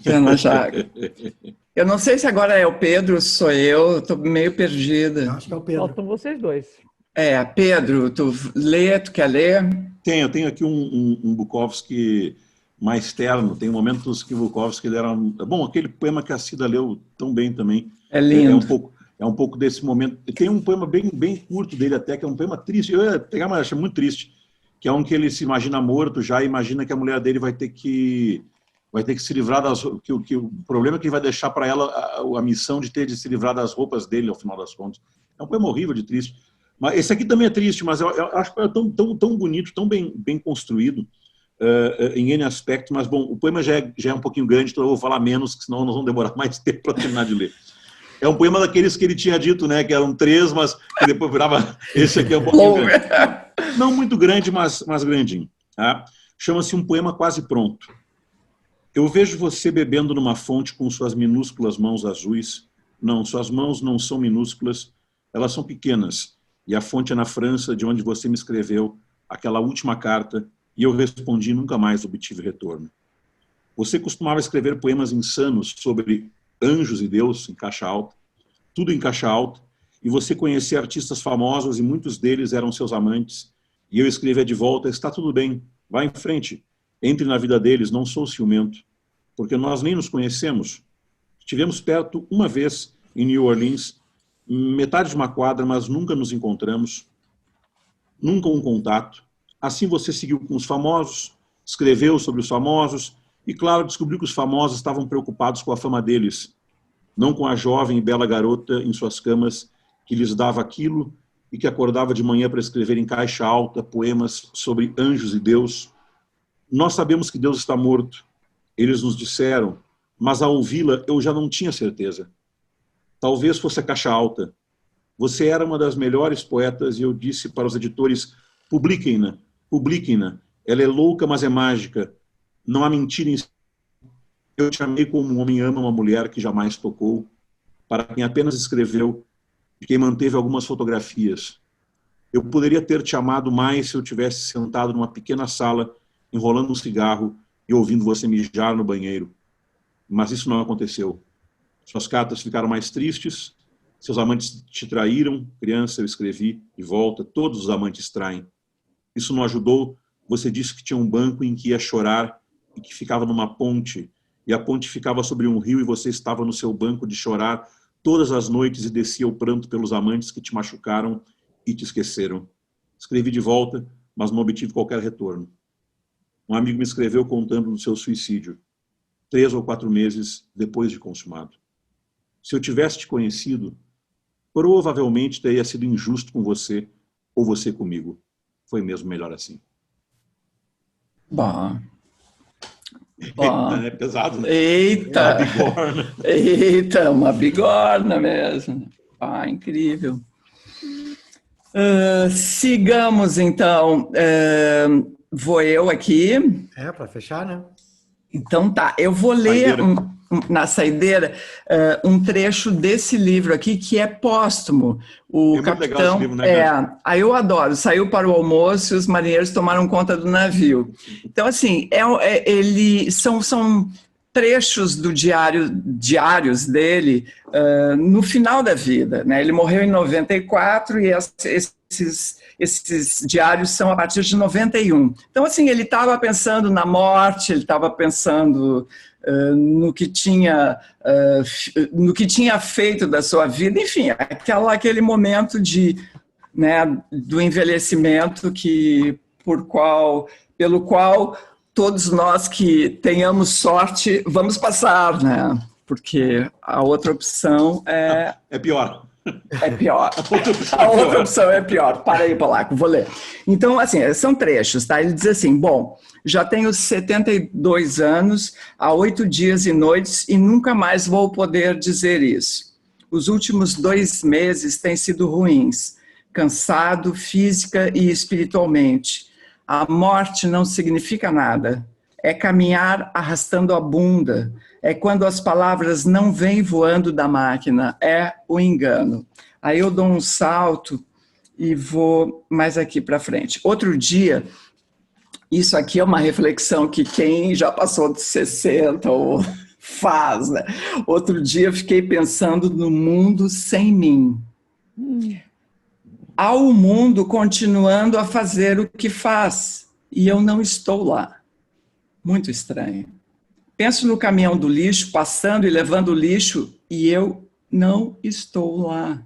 Pé na jaca. Eu não sei se agora é o Pedro, sou eu estou meio perdida. Eu acho que é o Pedro. Faltam vocês dois. Pedro, tu quer ler? Eu tenho aqui um Bukowski mais terno. Tem momentos que o Bukowski ele era... Bom, aquele poema que a Cida leu tão bem também. É lindo. É um pouco desse momento. Tem um poema bem curto dele até, que é um poema triste. Eu ia pegar, mas achei muito triste. Que é um que ele se imagina morto já, imagina que a mulher dele vai ter que se livrar das... o problema é que ele vai deixar para ela a missão de se livrar das roupas dele, ao final das contas. É um poema horrível de triste. Mas esse aqui também é triste, mas eu acho que é tão bonito, tão bem construído em N aspectos. Mas, bom, o poema já é um pouquinho grande, então eu vou falar menos, senão nós vamos demorar mais tempo para terminar de ler. É um poema daqueles que ele tinha dito, né, que eram 3, mas que depois virava... Esse aqui é um pouquinho grande. Não muito grande, mas grandinho. Tá? Chama-se Um Poema Quase Pronto. Eu vejo você bebendo numa fonte com suas minúsculas mãos azuis. Não, suas mãos não são minúsculas, elas são pequenas. E a fonte é na França, de onde você me escreveu aquela última carta, e eu respondi e nunca mais obtive retorno. Você costumava escrever poemas insanos sobre anjos e Deus, em caixa alta, tudo em caixa alta, e você conhecia artistas famosos e muitos deles eram seus amantes, e eu escrevia de volta, está tudo bem, vá em frente, entre na vida deles, não sou ciumento, porque nós nem nos conhecemos. Estivemos perto uma vez em New Orleans, metade de uma quadra, mas nunca nos encontramos, nunca um contato. Assim você seguiu com os famosos, escreveu sobre os famosos, e claro, descobriu que os famosos estavam preocupados com a fama deles, não com a jovem e bela garota em suas camas que lhes dava aquilo e que acordava de manhã para escrever em caixa alta poemas sobre anjos e Deus. Nós sabemos que Deus está morto, eles nos disseram, mas ao ouvi-la eu já não tinha certeza. Talvez fosse a caixa alta. Você era uma das melhores poetas e eu disse para os editores, publiquem-na, publiquem-na. Ela é louca, mas é mágica. Não há mentira em si. Eu te amei como um homem ama uma mulher que jamais tocou, para quem apenas escreveu, de quem manteve algumas fotografias. Eu poderia ter te amado mais se eu tivesse sentado numa pequena sala, enrolando um cigarro e ouvindo você mijar no banheiro. Mas isso não aconteceu. Suas cartas ficaram mais tristes, seus amantes te traíram, criança, eu escrevi, de volta, todos os amantes traem. Isso não ajudou, você disse que tinha um banco em que ia chorar e que ficava numa ponte, e a ponte ficava sobre um rio e você estava no seu banco de chorar todas as noites e descia o pranto pelos amantes que te machucaram e te esqueceram. Escrevi de volta, mas não obtive qualquer retorno. Um amigo me escreveu contando do seu suicídio, 3 ou 4 meses depois de consumado. Se eu tivesse te conhecido, provavelmente teria sido injusto com você ou você comigo. Foi mesmo melhor assim. Bom. É pesado, né? Eita! É uma bigorna. Eita, uma bigorna mesmo. Incrível. Sigamos, então. Vou eu aqui. Para fechar, né? Então tá, eu vou ler na saideira um trecho desse livro aqui que é póstumo. O capitão, livro, né, aí eu adoro. Saiu para o almoço e os marinheiros tomaram conta do navio. Então assim, são trechos do diários dele no final da vida, né? Ele morreu em 94 e esses diários são a partir de 91. Então, assim, ele estava pensando na morte, ele estava pensando no que tinha feito da sua vida, enfim, aquele momento do envelhecimento pelo qual todos nós que tenhamos sorte vamos passar, né? Porque a outra opção é pior. É pior. A outra opção é pior. Para aí, Polaco, vou ler. Então, assim, são trechos, tá? Ele diz assim, bom, já tenho 72 anos, há 8 dias e noites e nunca mais vou poder dizer isso. Os últimos 2 meses têm sido ruins, cansado física e espiritualmente. A morte não significa nada. É caminhar arrastando a bunda. É quando as palavras não vêm voando da máquina. É o engano. Aí eu dou um salto e vou mais aqui para frente. Outro dia, isso aqui é uma reflexão que quem já passou de 60 ou faz, né? Outro dia fiquei pensando no mundo sem mim. Há o mundo continuando a fazer o que faz, e eu não estou lá. Muito estranho. Penso no caminhão do lixo, passando e levando o lixo, e eu não estou lá.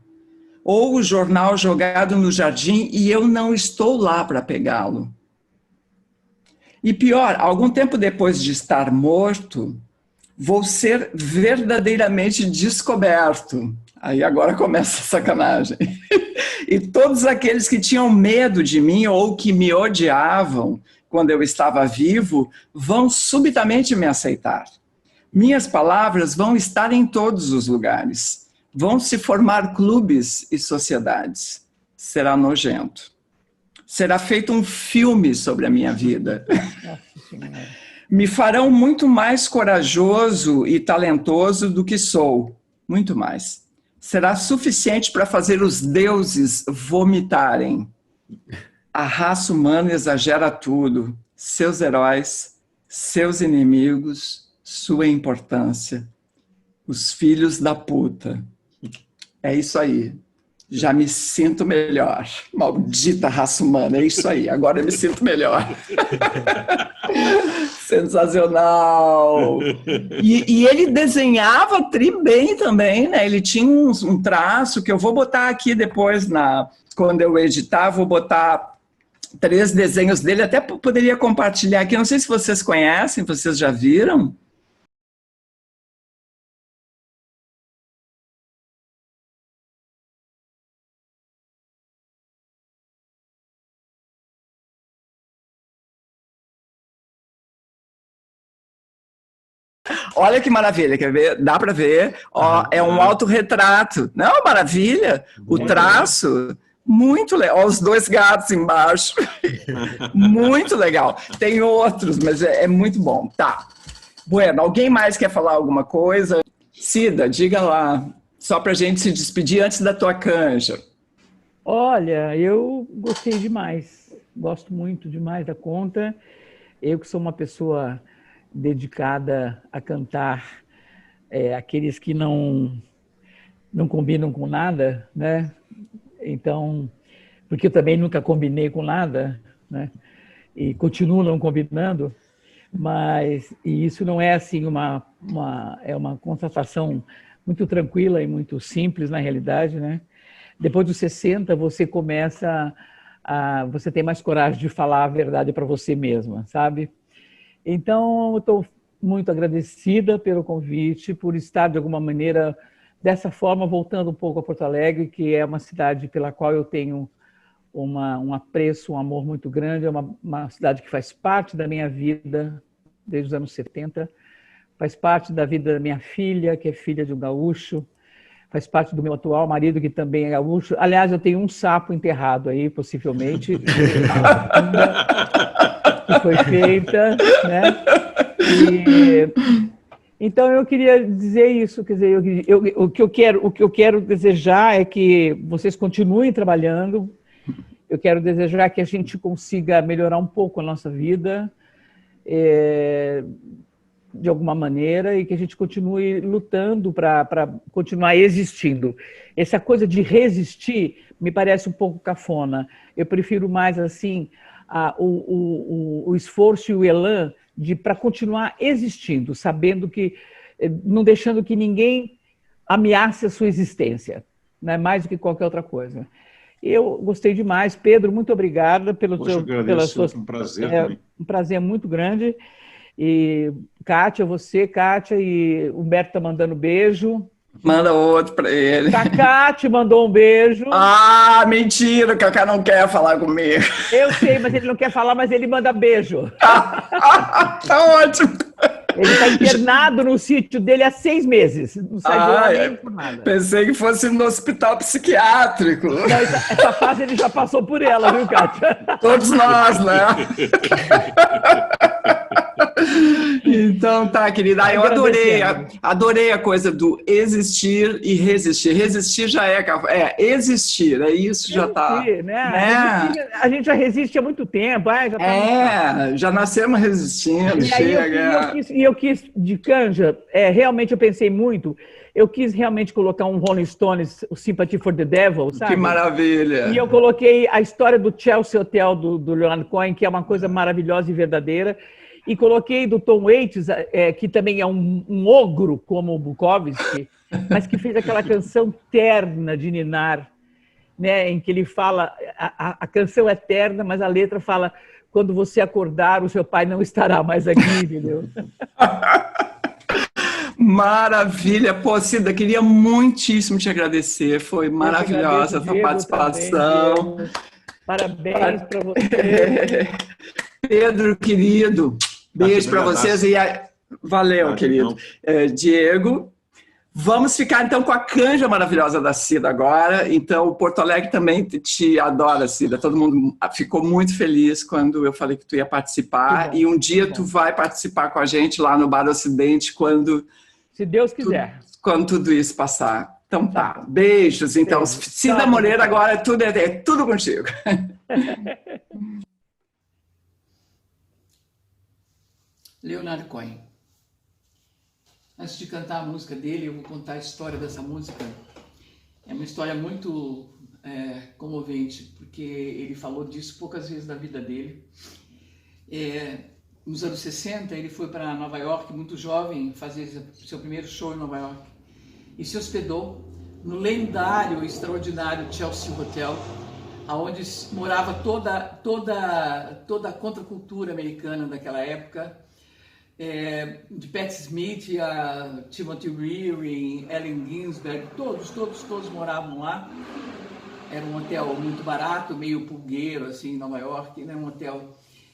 Ou o jornal jogado no jardim, e eu não estou lá para pegá-lo. E pior, algum tempo depois de estar morto, vou ser verdadeiramente descoberto. Aí agora começa a sacanagem. E todos aqueles que tinham medo de mim ou que me odiavam quando eu estava vivo, vão subitamente me aceitar. Minhas palavras vão estar em todos os lugares. Vão se formar clubes e sociedades. Será nojento. Será feito um filme sobre a minha vida. Me farão muito mais corajoso e talentoso do que sou. Muito mais. Será suficiente para fazer os deuses vomitarem. A raça humana exagera tudo. Seus heróis, seus inimigos, sua importância. Os filhos da puta. É isso aí. Já me sinto melhor. Maldita raça humana, é isso aí. Agora eu me sinto melhor. Sensacional. E ele desenhava bem também, né? Ele tinha um traço que eu vou botar aqui depois, quando eu editar, vou botar 3 desenhos dele. Até poderia compartilhar aqui. Não sei se vocês conhecem, vocês já viram? Olha que maravilha, quer ver? Dá para ver. Ó, é um autorretrato. Não, maravilha. O traço, muito legal. Ó, os 2 gatos embaixo. Muito legal. Tem outros, mas é muito bom. Tá. Bueno, alguém mais quer falar alguma coisa? Cida, diga lá. Só para a gente se despedir antes da tua canja. Olha, eu gostei demais. Gosto muito demais da conta. Eu que sou uma pessoa dedicada a cantar aqueles que não combinam com nada, né? Então, porque eu também nunca combinei com nada, né? E continuo não combinando, e isso não é assim é uma constatação muito tranquila e muito simples na realidade, né? Depois dos 60, você começa você tem mais coragem de falar a verdade para você mesma, sabe? Então, eu estou muito agradecida pelo convite, por estar, de alguma maneira, dessa forma, voltando um pouco a Porto Alegre, que é uma cidade pela qual eu tenho um apreço, um amor muito grande. É uma cidade que faz parte da minha vida desde os anos 70, faz parte da vida da minha filha, que é filha de um gaúcho, faz parte do meu atual marido, que também é gaúcho. Aliás, eu tenho um sapo enterrado aí, possivelmente, que foi feita, né? Então eu queria dizer isso, quer dizer, o que eu quero desejar é que vocês continuem trabalhando. Eu quero desejar que a gente consiga melhorar um pouco a nossa vida, de alguma maneira, e que a gente continue lutando para continuar existindo. Essa coisa de resistir me parece um pouco cafona. Eu prefiro mais assim o esforço e o elan para continuar existindo, sabendo que, não deixando que ninguém ameace a sua existência, né? Mais do que qualquer outra coisa. Eu gostei demais. Pedro, muito obrigada pelas suas... Um prazer também. Um prazer muito grande. E Kátia, Kátia, e Humberto está mandando beijo. Manda outro para ele. Cacá te mandou um beijo. Ah, mentira, o Cacá não quer falar comigo. Eu sei, mas ele não quer falar, mas ele manda beijo. Tá ótimo. Ele está internado no sítio dele há 6 meses. Não sai de lá nem por nada. Pensei que fosse no hospital psiquiátrico. Não, essa fase ele já passou por ela, viu, Kátia? Todos nós, né? Então tá, querida. Eu adorei a coisa do existir e resistir. Resistir já existir, é isso, já tá. Né? A gente já resiste há muito tempo. Já nascemos resistindo, chega. Eu quis, de canja, realmente eu pensei muito, eu quis realmente colocar um Rolling Stones, o Sympathy for the Devil, sabe? Que maravilha! E eu coloquei a história do Chelsea Hotel, do Leonard Cohen, que é uma coisa maravilhosa e verdadeira, e coloquei do Tom Waits, que também é um ogro, como o Bukowski, mas que fez aquela canção terna de ninar, né, em que ele fala, a canção é terna, mas a letra fala, quando você acordar, o seu pai não estará mais aqui, entendeu? Maravilha! Pô, Cida, queria muitíssimo te agradecer, foi maravilhosa a tua participação. Também, parabéns para você. Pedro, querido, beijo para vocês. Valeu, querido. Diego, vamos ficar então com a canja maravilhosa da Cida agora. Então, o Porto Alegre também te adora, Cida. Todo mundo ficou muito feliz quando eu falei que tu ia participar. E um dia tu vai participar com a gente lá no Bar Ocidente quando... Se Deus quiser. Quando tudo isso passar. Então tá. Beijos. Então, Cida Moreira, agora é tudo contigo. Leonard Cohen. Antes de cantar a música dele, eu vou contar a história dessa música. É uma história muito comovente, porque ele falou disso poucas vezes na vida dele. Nos anos 60, ele foi para Nova York, muito jovem, fazer seu primeiro show em Nova York. E se hospedou no lendário, extraordinário Chelsea Hotel, onde morava toda a contracultura americana daquela época, de Pat Smith a Timothy Leary, Allen Ginsberg, todos moravam lá. Era um hotel muito barato, meio pulgueiro, assim, em Nova York, né? Um hotel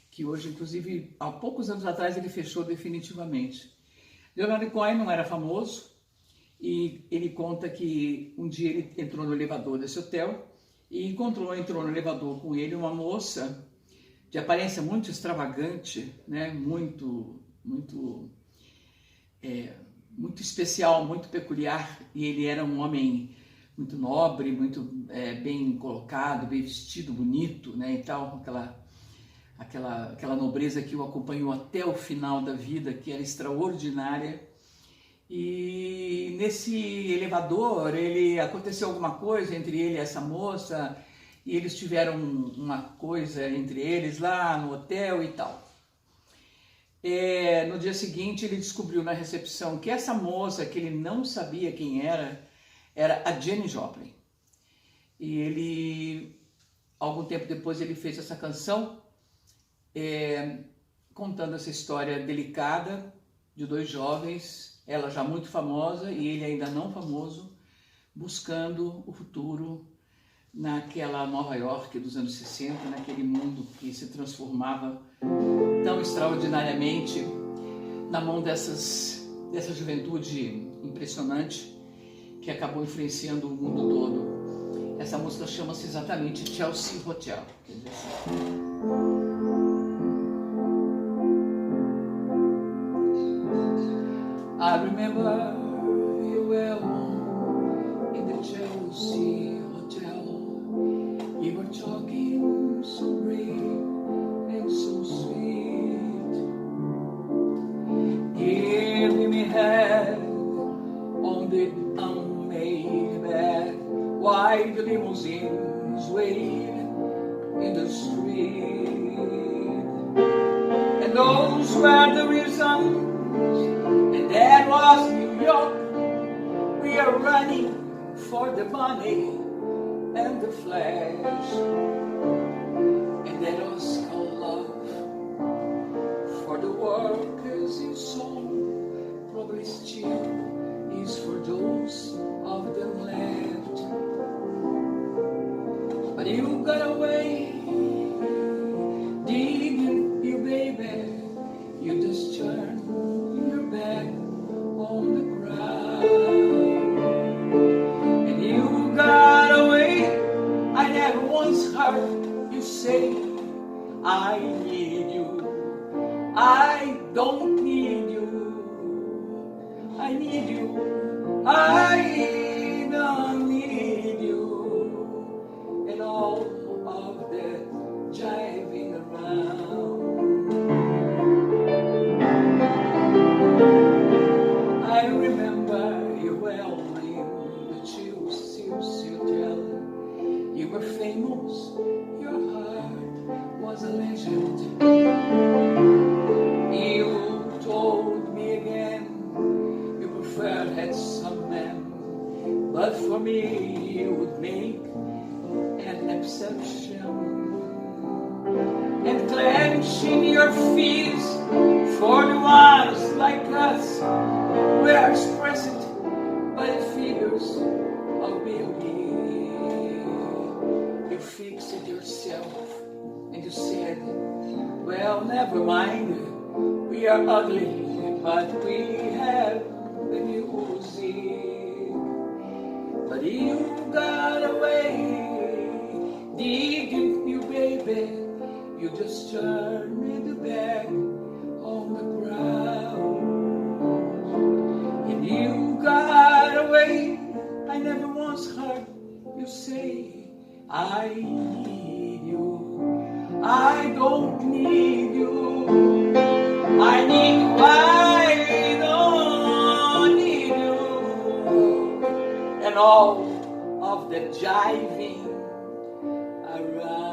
que hoje, inclusive, há poucos anos atrás, ele fechou definitivamente. Leonard Cohen não era famoso e ele conta que um dia ele entrou no elevador desse hotel e entrou no elevador com ele uma moça de aparência muito extravagante, né? Muito especial, muito peculiar, e ele era um homem muito nobre, muito bem colocado, bem vestido, bonito, né, e tal, aquela nobreza que o acompanhou até o final da vida, que era extraordinária. E nesse elevador aconteceu alguma coisa entre ele e essa moça, e eles tiveram uma coisa entre eles lá no hotel e tal. No dia seguinte ele descobriu na recepção que essa moça, que ele não sabia quem era a Janis Joplin. E ele, algum tempo depois, ele fez essa canção contando essa história delicada de dois jovens, ela já muito famosa e ele ainda não famoso, buscando o futuro naquela Nova York dos anos 60, naquele mundo que se transformava tão extraordinariamente na mão dessa juventude impressionante que acabou influenciando o mundo todo. Essa música chama-se exatamente Chelsea Hotel. Quer dizer assim. I remember you well in the Chelsea Hotel. You were talking so brave and so sweet, giving me head on the unmade bed, while the limousines wait in the street. And those were the reasons, and that was New York. We are running for the money and the flash, and that was called love for the workers in song, probably still is for those of them left. But you got away, didn't you, baby? You just turned your back on the ground, and you got away. I never once heard you say I don't need you, and all of that jiving around. I remember you well, the Chelsea Hotel. You were famous, your heart was a legend. You told me again you preferred handsome men, but for me you would make an exception. And clenching your fists for the ones like us, we are expressed by the figures of beauty. You fixed it yourself and you said, well, never mind, we are ugly, but we have the music. But you got away, didn't you, baby? You just turned me back on the ground. And you got away, I never once heard you say, I need you, I don't need you, I need you, I don't need you, and all of the jiving around.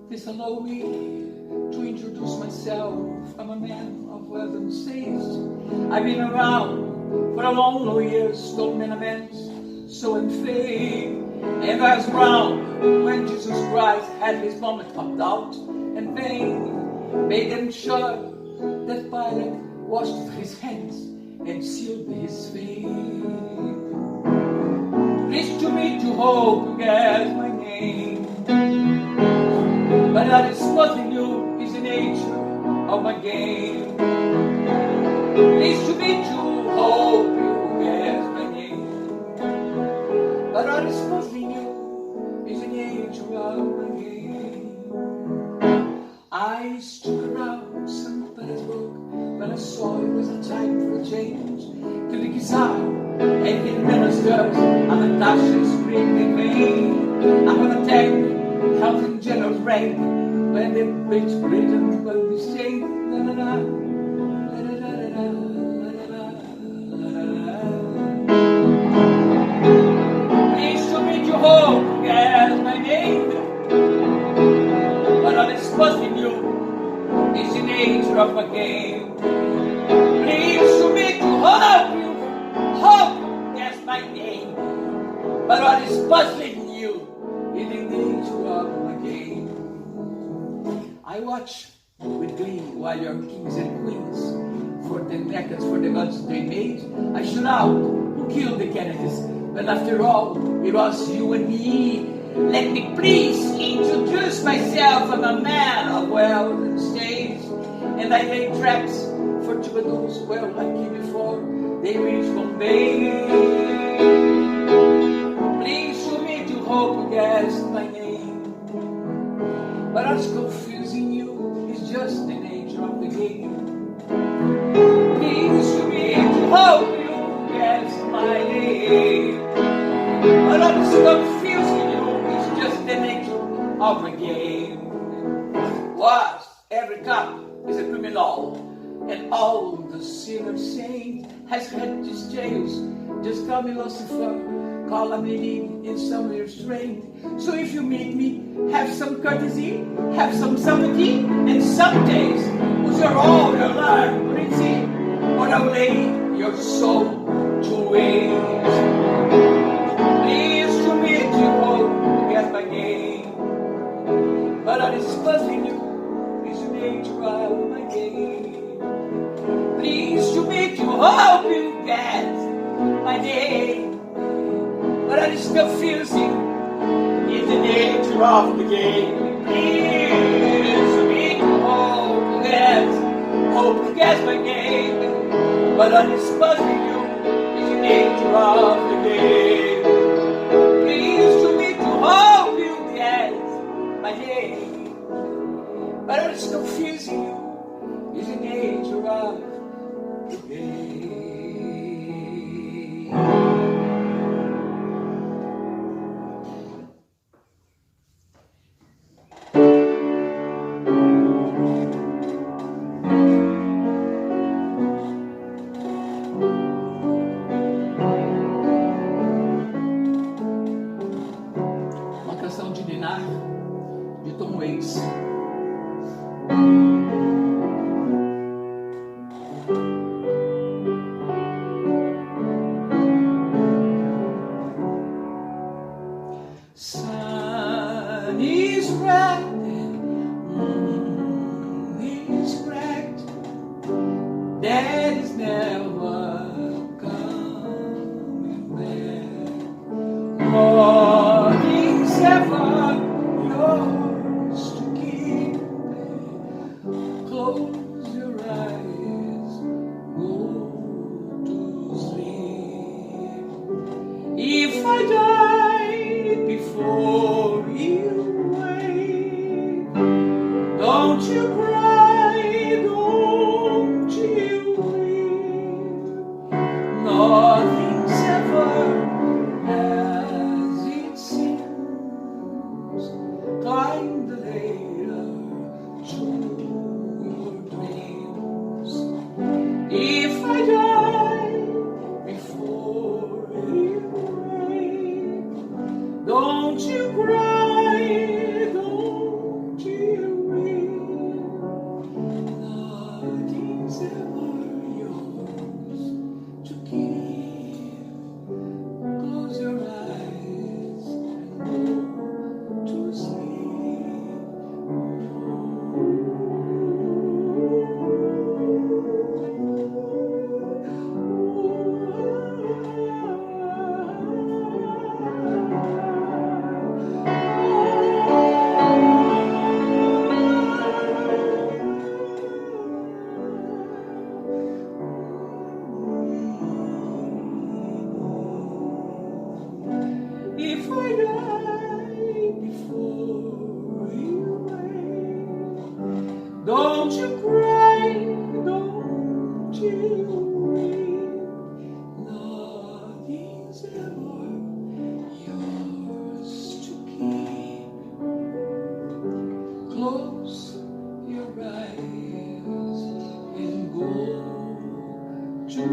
Please allow me to introduce myself. I'm a man of wealth says. I've been around for a long years, told many men, so in faith. And I was around when Jesus Christ had his moment of doubt and pain. Made them sure that Pilate washed his hands and sealed his fate. Pleased to meet you, hope as my name. But that is nothing new, is the nature of my game. Pleased to meet you, hope you guess my name. But that is nothing new, is the nature of my game. I stood around St. Petersburg when I saw it was a time for a change. To the Czar and the ministers and the dashes screamed in vain. I'm gonna take health and general rank when the bridge Britain will be saved. La la la, la la la la la la la. Pleased to meet you, hope, as my name. But what is puzzling you is the nature of my game. Pleased to meet you, hope, as my name. But what is puzzling you is the nature of my game. I watch with glee while your kings and queens for the records for the gods they made. I shoot out who killed the Kennedys, but after all, it was you and me. Let me please introduce myself. I'm a man of wealth and states, and I lay traps for troubadours well like you before they reach Bombay. Please show me to hope against my name. But what's confusing you is just the nature of the game. Please show me to hope you against my name. But what's confusing you is just the nature of the game. Was every cop is a criminal, and all the sinner saint has had his jails. Just call me Lucifer, call me in some restraint. So if you meet me, have some courtesy, have some sympathy, and some days, with your all your learn, pretty, or I'll lay your soul to waste. Please to meet you, hope, get my game. But what is puzzling you is the nature of my game. Please to meet you, hope you get my name. But but it still feels you. It's the nature of the game. Please me to hope against my name, but on this buzz with you is the nature of the game. Please to me to hope you against my name, but on this confusing you is the nature of the game. De Tom Waits. Sun is red, moon is cracked, that is never coming back. Morning's ever yours to keep. Close your eyes, go to sleep. If I die before you wake, don't you cry, don't you weep. Nothing's ever as it seems. Climb the ladder to your dreams. If I die before you wake, don't you cry, don't you weep. Nothing's ever yours to keep. Close your eyes and go to sleep. If I die before you wake, don't you cry, don't you weep. Nothing's ever yours to keep. Close your eyes and go to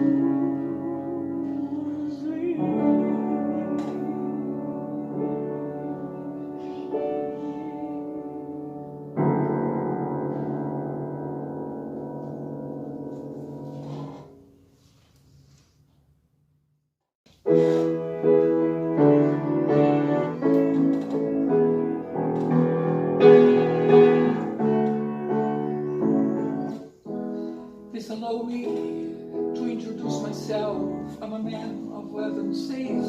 sleep. Please allow me to introduce myself. I'm a man of weather says.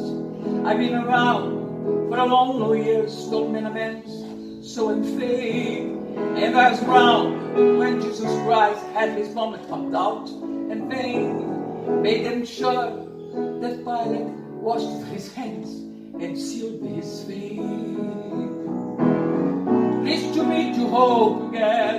I've been around for a long years, told many men, so in faith. And I was around when Jesus Christ had his moment of doubt and pain. Made them sure that Pilate washed his hands and sealed his fate. Please to me to hope again